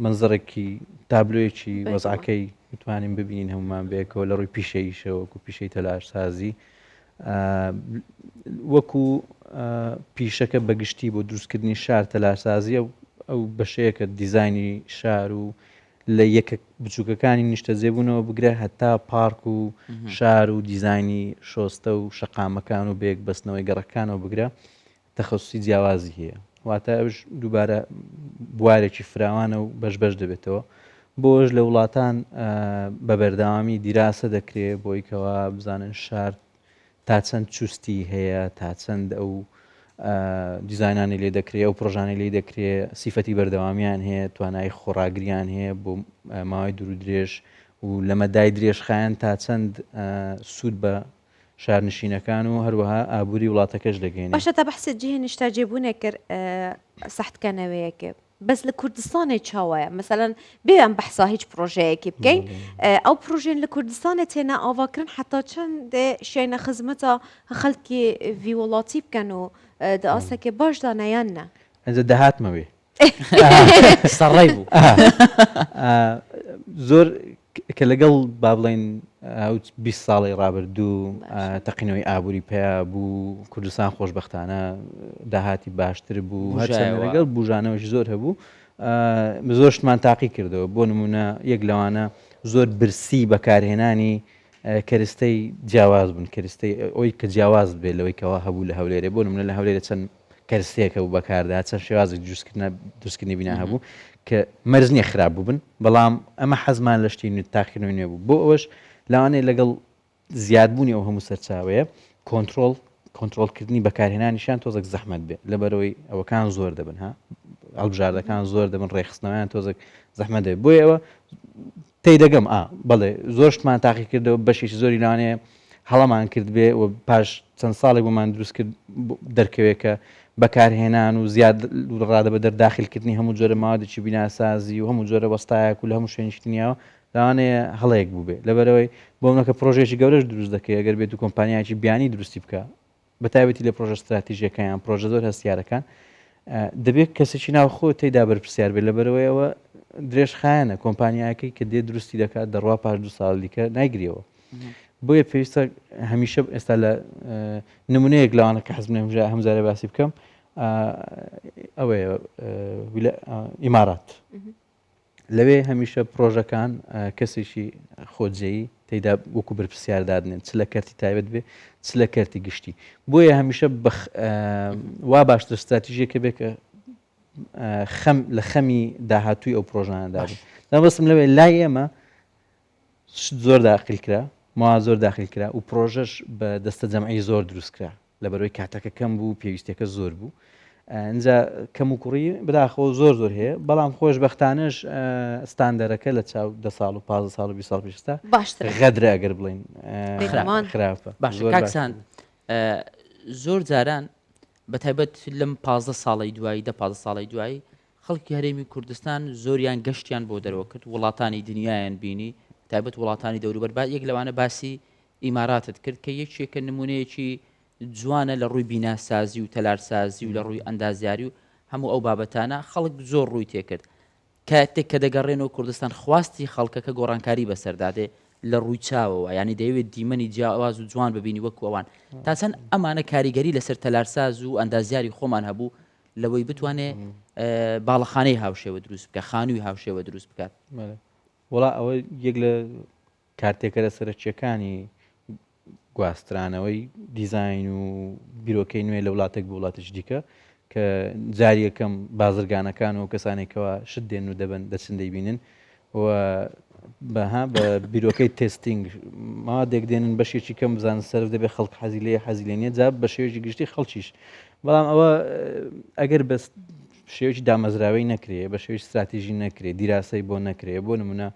منزەڕێکی تابلۆیەکی وەزعەکەی بتوانین ببینین هەمومان بێکەوە لە ڕووی پیشەیشەوەکو پیشەی تەلارسازی وەکو پیشەکە بەگشتی بۆ دروستکردنی شار تەلارسازی ئەو بەشەیەکە دیزایانی شار و لە یەکە بچووکەکانی نیشتە جێبوونەوە بگرێ هەتا پارک و شار و دیزایانی شۆستە و شەقامەکان و بێک بەستنەوەی گەڕەکانەوە بگرە تەخەسوسی جیاوازی هەیە واتە ئەوش دووبارە بوارێکی فراوانە و بەش دەبێتەوە بۆش لە وڵاتان بە بەردەوامی دیراسە دەکرێت بۆی کەوا بزانن شار تا چەند چوستی هەیە تا چەند ئەو دیزاینانی لێ دەکرێت ئەو پرۆژانی لێ دەکرێت سیفەتی بەردەوامیان هەیە توانای خۆڕاگریان هەیە بۆ ماوەی دوور و درێژ و لە مەدای درێژخایەن تا چەند سوود بە شارنشینەکان و هەروەها ئابووری وڵاتەکەش دەگەێنێت باشە تا بەحسێ جیهێن نیشتا جێبوونێ کرد سەحتکەنەوەیەکە بەس لە کوردستانی چاوایە مثلەن بێم بەحسا هیچ پرۆژەیەکی بکەین ئەو پرۆژێن لە کوردستانە تێنە ئاواکردن حتا چەند شوێنە خزمەتە خەڵکی ڤیوڵاتی بکەن و دەئاسەکە باش دانەیانە ئەنجە دەهاتمەوێ سەڕێی بوو زۆر کە لەگەڵ با بڵێن 20 ساڵی ڕابردوو تەقینەوەی ئابووری پێیا بوو کوردستان خۆشبەختانە داهاتی باشتر بوو لەگەڵ بژانەوەش زۆر هەبوو زۆر شتمان تاقی کردەوە بۆ نمونە یەک لەوانە زۆر برسی بەکارهێنانی کەرستەی جیاواز بوون کەرستەی ئەوی کە جیاواز بێت لەوەی کەوا هەبوو لە هەولێرە بۆ نمونە لە هەولێرە چەند کەرستەیەکە بوو بەکاردا چەند شێوازی دروستکردنی بینا هەبوو کە مەرز نییە خراپ بووبن بەڵام ئەمە حەزمان لە شتی تاقیەوەی نوێ بوو بۆ ئەوەش لەوانەیە لەگەڵ زیادبوونی ئەو هەموو سەرچاوەیە کۆنتترۆل کۆنتترۆلکردنی بەکارهێنانیشان تۆزێک زەحمەت بێ لەبەرەوەی ئەوەکان زۆر دەبن ها هەڵبژاردەکان زۆر دەبن ڕێخستنەوەیان تۆزێک زەحمە دەبێت بۆی ئەوە تێدەگەم بەڵێ زۆر شتمان تاقی کردەوە بەشێکی زۆری لەوانەیە هەڵەمان کرد بێ و پاش چەند ساڵێک بۆمان دروست کرد دەرکەوێت کە بەکارهێنان و زیاد ڕادە بە دەرداخلکردنی هەموو جۆرە ماوەدێکی بیناسازی و هەموو جۆرە وەستایەک و لە هەموو شوێنشتنیەوە لەوانەیە هەڵەیەک بوو بێ لەبەرەوەی بۆ منەکە پرۆژێکی گەورەش دروست دەکەی ئەگەر بێت و کۆمپانیایکی بیانی دروستی بکە بەتایبەتی لە پرۆژە استراتیژیەکەیان پرۆژە زۆر هەستیارەکان دەبێت کەسێکی ناوخۆ تێدا بەرپرسیار بێت لەبەرەوەی ئەوە درێژ خایەنە کۆمپانیایەکەی کە دێ دروستی دەکات دەڕوا پاش 2 ساڵ دیکە نایگریەوە بۆیە پێویستە هەمیشە ئێستا لە نمونەیەک لەوانە کە حەزم هەمزارە باسی بکەم ئەوەیە ئیمارات لەوێ هەمیشە پرۆژەکان کەسێکی خۆجێی تێدا وەکو بەرپرسیاردادنێن چ لە کەرتی تایبەت بێ چ لە کەرتی گشتی بۆیە هەمیشە وا باشتر استراتیژیەکە بێ کە لە خەمی داهاتووی ئەو پرۆژانەدا بێت دەبەستم لەوێ لای ئێمە زۆر داخل کرا ما زۆر داخل کرا و پرۆژەش بە دەستە جەمعی زۆر دروست کرا لەبەرەوەی کاتەکە کەم بوو پێویستەکە زۆر بوو اینجا کەم و کوڕی بداخەوە زۆر هەیە بەڵام خۆشبەختانەش ستاندەرەکە لە چاو 10 ساڵ و 15 ساڵ و 20 ساڵ پێشتا باشتر غەدرە ئەگەر بڵین خراپە باش کاکسان زۆر جاران بەتایبەت لەم 15 ساڵی دوایی 15 ساڵی دوایی خەڵکی هەرێمی کوردستان زۆریان گەشتیان بۆ دەرەوە کرد وڵاتانی دنیایان بینی تایبەت وڵاتانی دەوروبەر یەک لەوانە باسی ئیماراتت کرد کە یەکێکە نمونەیەکی جوانە لە ڕووی بیناسازی و تەلارسازی و لە ڕووی ئەندازیاری و هەموو ئەو بابەتانە خەڵک زۆر ڕووی تێکرد کاتێک کە دەگەڕێنەوە کوردستان خواستی خەڵکەکە گۆڕانکاری بەسەردادێ لە ڕووی چاوەوە ینی دەیەوێت دیمەنی جیاواز و جوان ببینی وەکو ئەوان تا چەند ئەمانە کاریگەری لەسەر تەلارساز و ئەندازیاری خۆمان هەبوو لەوەی بتوانێ باڵەخانەی هاوشێوە دروست بکە خانووی هاوشێوە دروست بکات وڵا ئەوە یەک لە کارتێکەرە سەرچیەکانی گواسترانەوەی دیزاین و بیرۆکەی نوێ لە وڵاتێک بۆ وڵاتش دیکە کە جاری یەکەم بازرگانەکان و کەسانێکەوە شت دێن و دەبن دەچن دەیبینن و بە بیرۆکەی تستینگ ما دێکدێنن بەشێکی کەم بزانن سەرف دەبێت خەڵک حەزی لێ حەزی لێ نیە جا بە شێوەیەکی گشتی خەڵکیش بەڵام ئەوە ئەگەر بە شێوەیەکی دامەزراوەی نەکرێ بە شێوەی استراتیژی نەکرێ دیراسی بۆ نەکرێ بۆ نمونە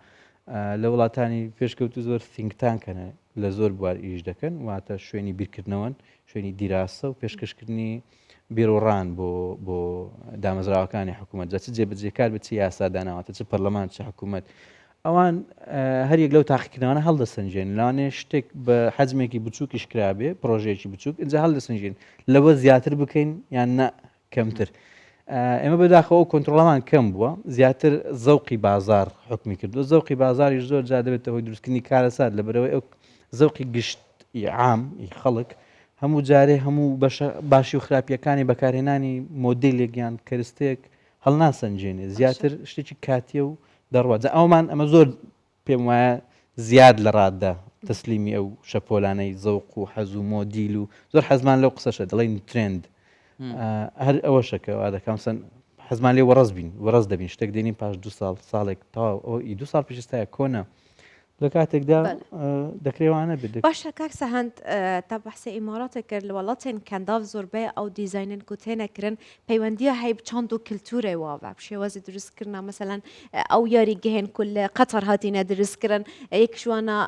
لە وڵاتانی پێشکەوتو زۆر تینگتانکەنە لە زۆر بوار ئیش دەکەن واتە شوێنی بیرکردنەوەن شوێنی دیراسە و پێشکەشکردنی بیرۆڕان بۆ دامەزراوەکانی حکوومەت جا چ جێبەجێکار بچی یاساداناواتە چ پەرلەمان چ حکوومەت ئەوان هەریەک لەو تاقیکردنەوەە هەڵدەسەنجێن لەوانێ شتێک بە حەجمێکی بچووکیش کرابێ پرۆژەیەکی بچووک اینجا هەڵدەسەنجێن لەوە زیاتر بکەین یان نە کەمتر ئێمە بەداخەوە کۆنتترۆلەمان کەم بووە زیاتر زەوقی بازار حکمی کردو زەوقی بازاریش زۆر جا دەبێتە هۆی دروستکردنی کارەسات لەبەرەوەی ئەو زەوقی گشت عام خەڵک هەموو جارێ هەموو باشی و خراپیەکانی بەکارهێنانی مۆدیلێکیان کەرستەیەک هەڵناسەنجێنێ زیاتر شتێکی کاتیە و دەڕوات ئەومان ئەمە زۆر پێم وایە زیاد لە ڕاددا تەسلیمی ئەو شەپۆلانەی زەوق و حەز و مۆدیل و زۆر حەزمان لەو قسەشە دەڵێن ترند هەر ئەوە شەکەوا دەکەم سن حەزمان لێ وەڕز بین وەڕز دەبین شتێک دێنین پاش 2 ساڵ ساڵێک تاو ئەو 2 ساڵ پێشستایە کۆنا لە کاتێکدا دەکرێوانە بێت باشە کاک سەهەند تا بەحسە ئیماراتێک کرد لە وڵاتێن کەنداو زۆربەی ئەو دیزاینن کو تێنەکردن پەیوەندیە هەیە چەند و کللتورێ واوە شێوازی دروستکردنا مەسەلەن ئەو یاریگەهێن کول قەتەر هاتیینە دروستکردن یەک شوانە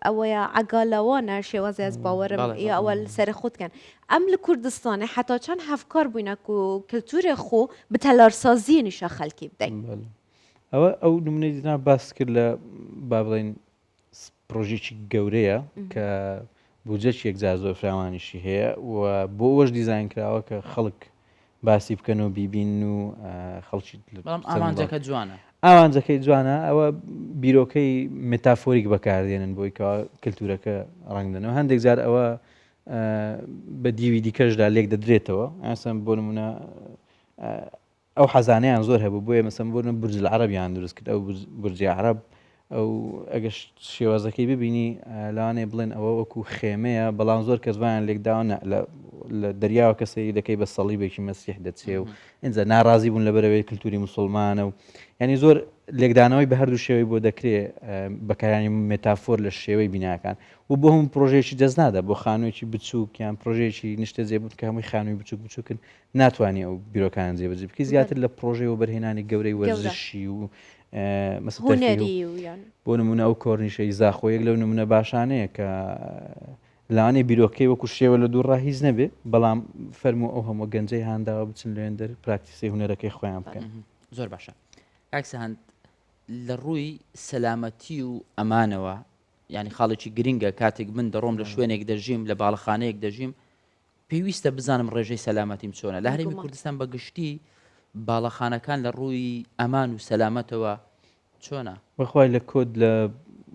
ئەوەیە عگالەوانە شێوازی ئەس باوەرم ئەوە سەر خودکەن ئەم لە کوردستانە حتا چەند هەفکار بووینە و کللتورێ خۆ بتەلارسازیە نیشە خەلکی بدەین ئەوە ئەو نمونەی دینا باس کرد لە با بڵێن پرۆژێکی گەورەیە کە بودجەی یەکجار زۆر فراوانیشی هەیە و بۆ ئەوەش دیزاین کراوە کە خەڵک باسی بکەن و بیبین و خەڵکی ئامانجەکە جوانە ئاوانجەکەی جوانە ئەوە بیرۆکەی متافۆریک بەکاردێنن بۆی کەوا کللتورەکە ڕنگدنەوە هەندێک جار ئەوە بە دیویدی کەشدا لێک دەدرێتەوە ئاسم بۆ نمونە ئەو حەزانیان زۆر هەبوو بۆیە مەسەم بۆ برج العربیان دروست کرد ئەو برجی عرب ئەو ئەگەر شێوازەکەی ببینی لەوانێ بڵێن ئەوە وەکو خێمەیە بەڵام زۆر کەسبیان لێکداوە لە دەریاوە کەسی دەکەی بە سەڵیبێکی مەسیح دەچێ و ئینجا ناڕازی بوون لە بەرەوەی کللتوری موسڵمانە و ینی زۆر لێکدانەوەی بە هەردوو شێوەی بۆ دەکرێت بەکارانی مێتافۆر لە شێوەی بیناکان و بۆ هەموو پرۆژێکی دەست نادا بۆ خانوویەکی بچووکیان پرۆژێکی نیشتە جێبوون کە هەمووی خانووی بچوک بچووکن ناتوانانی ئەو بیرۆکان جێبەجێ بکەی زیاتر لە پرۆژەوە بەرهێنانی گەورەی وەرزشی و بۆ نمونە ئەو کۆرنیشەی زاخۆ یەک لەو نمونە باشانەیە کە لەوانەیە بیرۆکەی وەکو شێوە لە دوور ڕاهیز نەبێ بەڵام فەرمو ئەو هەموو گەنجەی هانداوە بچن لێن دەر پراکتیسی هونەرەکەی خۆیان بکەن. زۆر باشە کاکسەهند لە ڕووی سەلامەتی و ئەمانەوە ینی خاڵێکی گرینگە کاتێک من دەڕۆم لە شوێنێک دەژیم لە باڵەخانەیەک دەژیم پێویستە بزانم ڕێژەی سەلامەتیم چۆنە لە هەرێمی کوردستان بەگشتی باڵەخانەکان لە ڕووی ئەمان و سەلامەتەوە چۆنە بەخوای لە کۆد لە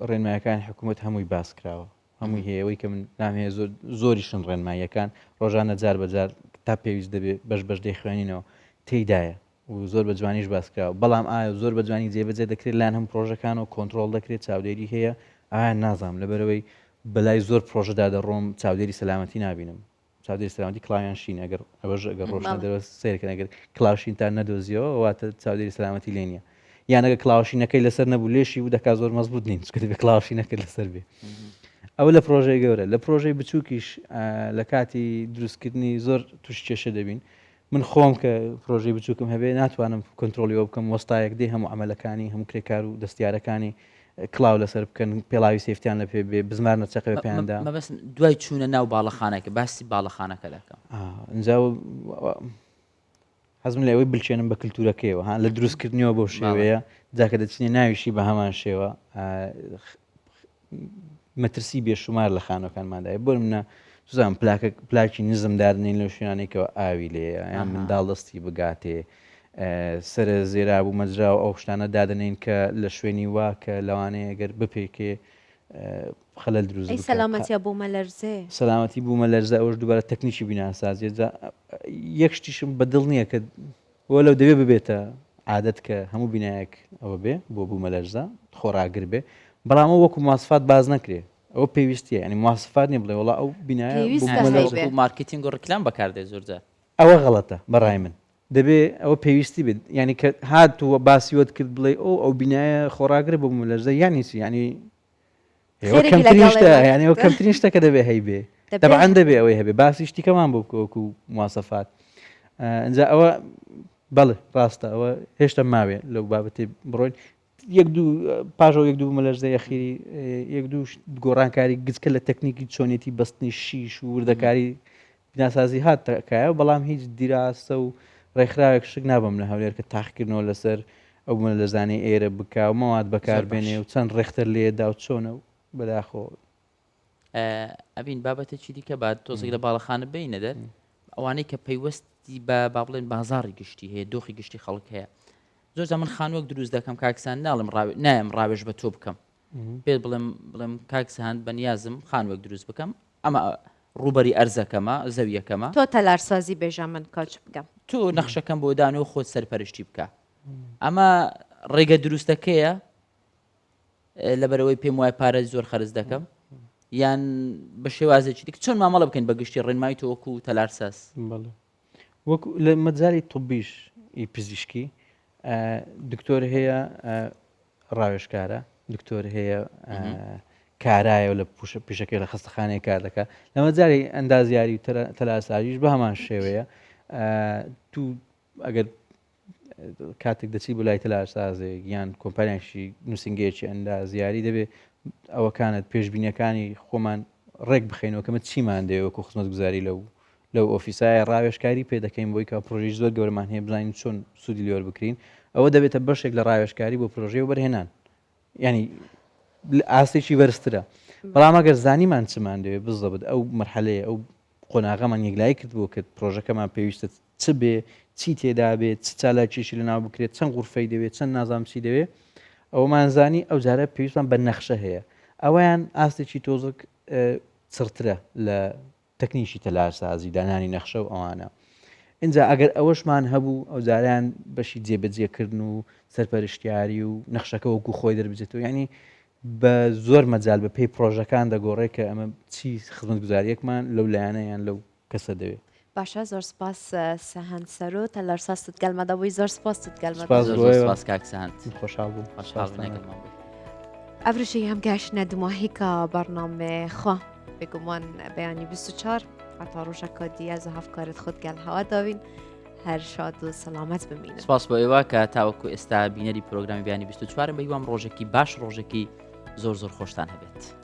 ڕێنمایەکان حکوومەت هەمووی باس کراوە هەمووی هەیەەوەی کە من نامەیە زۆریشن ڕێنماییەکان ڕۆژانە جار بەجار تا پێویست دەبێت بەش دەیخوێنینەوە تێیدایە و زۆر بە جوانیش باسکراوە بەڵام ئایا زۆر بە جوانی جێبەجێ دەکرێت لاەن هەم پرۆژەکان و کۆنتترۆل دەکرێت چاودێری هەیە ئایا نازانم لەبەرەوەی بەلای زۆر پرۆژەدا دەڕۆم چاودێری سەلامەتی نبینم چاودێری سەلامەتی کڵاویان شین ئەگەر ئەوەش ئەگەر ڕۆژنە دەوە سیرکەن ئەگەر کلااوشین تا نەدۆزیەوە واتە چاودێری سەلامەتی لێ نیە یان ئەگە کلااوشینەکەی لەسەر نەبوو لێشی و دەکات زۆر مەزبوط نین چکە دەبێت کلااوشینەکە لەسەر بێ ئەوە لە پرۆژەی گەورە لە پرۆژەی بچووکیش لە کاتی دروستکردنی زۆر توش کێشە دەبین من خۆم کە پرۆژەی بچووکم هەبێ ناتوانم کۆنتترۆلیەوە بکەم وەستایەک دێ هەموو عملەکانی هەموو کرێکار و دەستیارەکانی کلااو لەسەر بکەن پێڵاوی سێفتیان لە پێ بێ بزمار نەچەقەوە پێیاندا مەبەست دوای چوونە ناو باڵەخانەکە باسی باڵەخانەکە دەکەم ئەجا حەزم لە ئەوەی بلچێنم بە کللتورەکەیەوە ها لە دروستکردنیەوە بۆ شێوەیە جاکە دەچنی ناویشی بە هەمان شێوە مەترسی بێشمار لە خانەکانمادای بۆ منە سوزان پلاکی نزمدارنین لەو شوێنانێکەوە ئاوی لێە یان منداڵ دەستی بگاتێ سرە زێرا بوو مەجرا و ئەو شتانە دادنین کە لە شوێنی وا کە لەوانەیە گەر بپێکێ خەلەل دروست سەلامەتی بوومە لەرزێ سەلامەتی بوومە لەرزە ئەوش دووبارە تەکنیکی بیناسازیە یەک شتیشم بەدڵ نییە کە بۆ لەو دەوێ ببێتە عادەت کە هەموو بینایەک ئەوە بێ بۆ بوومە لەرزە خۆراگر بێ بەڵام ئەو وەکو ماسفات باز نەکرێ ئەو پێویستیە ینی مواسفات نیە بڵێ وڵا ئەو بینایە مارکتینگ و ڕکلام بەکاردێ زۆرجار ئەوە غەڵەتە بەڕای من دەبێ ئەوە پێویستی بێت ینی کە هاتووە باسیوت کرد بڵێ ئەو بینایە خۆراگرە بۆ لەرزە یانیسی ینی ینی ئەو کەمترین شتەکە دەبێ هەیبێ دەبعەن دەبێ ئەوەی هەبێ باسی شتیکەمان بۆ بکەوەکو مواسەفات ئەجا ئەوە بەڵێ ڕاستە ئەوە هێشتا ماوێ لەو بابەتی بڕۆین یەک دوو پاژەوە یەک دوو مەلەرزە یەخیری یەک دوو گۆڕانکاری گچکە لە تەکنیکی چۆنێتی بەستنی شیش و وردەکاری بیناسازی هاتکایە بەڵام هیچ دیراسە و ڕێکخراوێک شک نابم لە هەولێر کە تاقیکردنەوە لەسەر ئەو لەزانانی ئێرە بکا و مەواد بەکاربێنێ و چەند ڕێختەر لێدا و چۆنە و بەداخۆ ئەبین بابەتێکی دیکە بعد تۆزێک لە باڵەخانە بینە دەر ئەوانەی کە پەیوەستی بە با بڵێن بازاڕی گشتی هەیە دۆخی گشتی خەڵک هەیە زۆر من خانوەک دروست دەکەم کاکسان ناڵم نایم ڕاوێژ بە تۆ بکەم پێ بڵێم کاکسان بەنیازم خانوەک دروست بکەم ئەمە ڕوبەری ئەرزەکەمە زەویەکەمە تۆ تەلارسازی بێژە من کاچ بگەم تۆ نەخشەکەم بۆ دانەوە خۆت سەرپەرشتی بکە ئەمە ڕێگە دروستەکەیە لەبەرەوەی پێم وای پارە زۆر خەرز دەکەم یان بە شێوازێکی دیکە چۆن مامەڵە بکەین بەگشتی ڕێنمایی تۆ وەکو تەلارساز وەکو لە مەجاری توبیش پزیشکی دکتۆر هەیە ڕاوێژکارە دکتۆر هەیە کارایە و لە پیشەکەی لە خستەخانەیە کار دەکات لەمە جاری ئەندازیاری تەلارسازیش بە هەمان شێوەیە تو ئەگەر کاتێک دەچی بۆ لای تەلارسازێک یان کۆمپانیاشی نووسنگەیەکی ئەندازیاری دەبێت ئەوەکانت پێشبینیەکانی خۆمان ڕێک بخەینەوە کەمە چیمان دەوەکو خزمەت گوزاری لەو ئۆفیسایە ڕاوێژکاری پێ دەکەین بۆی کە پرۆژەی زۆر گەورەمان هەیە بزانین چۆن سوودی لێوە بکرین ئەوە دەبێتە بەشێک لە ڕاوێژکاری بۆ پرۆژەی و بەرهێنان ینی ئاستێکی بەرزترە بەڵام ئەگەر زانیمان چمان دەوێت بزەبت ئەو مەرحەلەیە ئەو قۆناغەمان یەکلای کرد بۆ کرد پرۆژەکەمان پێویستە چ بێ چی تێدا بێت چ چالاکیشی لەناو بکرێت چەند غورفەی دەوێت چەند نازام چی دەوێت ئەومانزانی ئەو جارە پێویستمان بە نەخشە هەیە ئەویان ئاستێکی تۆزک چرترە لە تەکنیشی تەلارسازی دانانی نەخشە و ئەوانە اینجا ئەگەر ئەوەشمان هەبوو ئەو جاریان بەشی جێبەجێکردن و سەرپەرشتیاری و نەخشەکە وەکو خۆی دەربجێتەوە ینی بە زۆر مەجال بە پێی پرۆژەکان دەگۆڕێ کە ئەمە چی خزمەت گوزاریەکمان لەو لایەنەیان لەو کەسە دەوێت باشا زۆر سپاس سەهەند سەرۆ تەلەرساس تتگەلمە دەبووی زۆر سپاس تتگەلمە سپاس کاک سەهەند خۆشحاڵ بوو خۆشحاڵ بوو. ئەڤژی هەم گەشتنە دوماهیکە بەرنامە خوا بێگومان بەیانی 24 هەتا ڕۆژەکە دیە زە هەفکارت خۆت گەل هەوا داوین هەر شاد و سەلامەت بمینە. سپاس بۆ ئێوە کە تاوەکو ئێستا بینەری پرۆگرامی بیانی 24 بە هیوام ڕۆژێکی باش ڕۆژێکی زۆر خۆشتان هەبێت.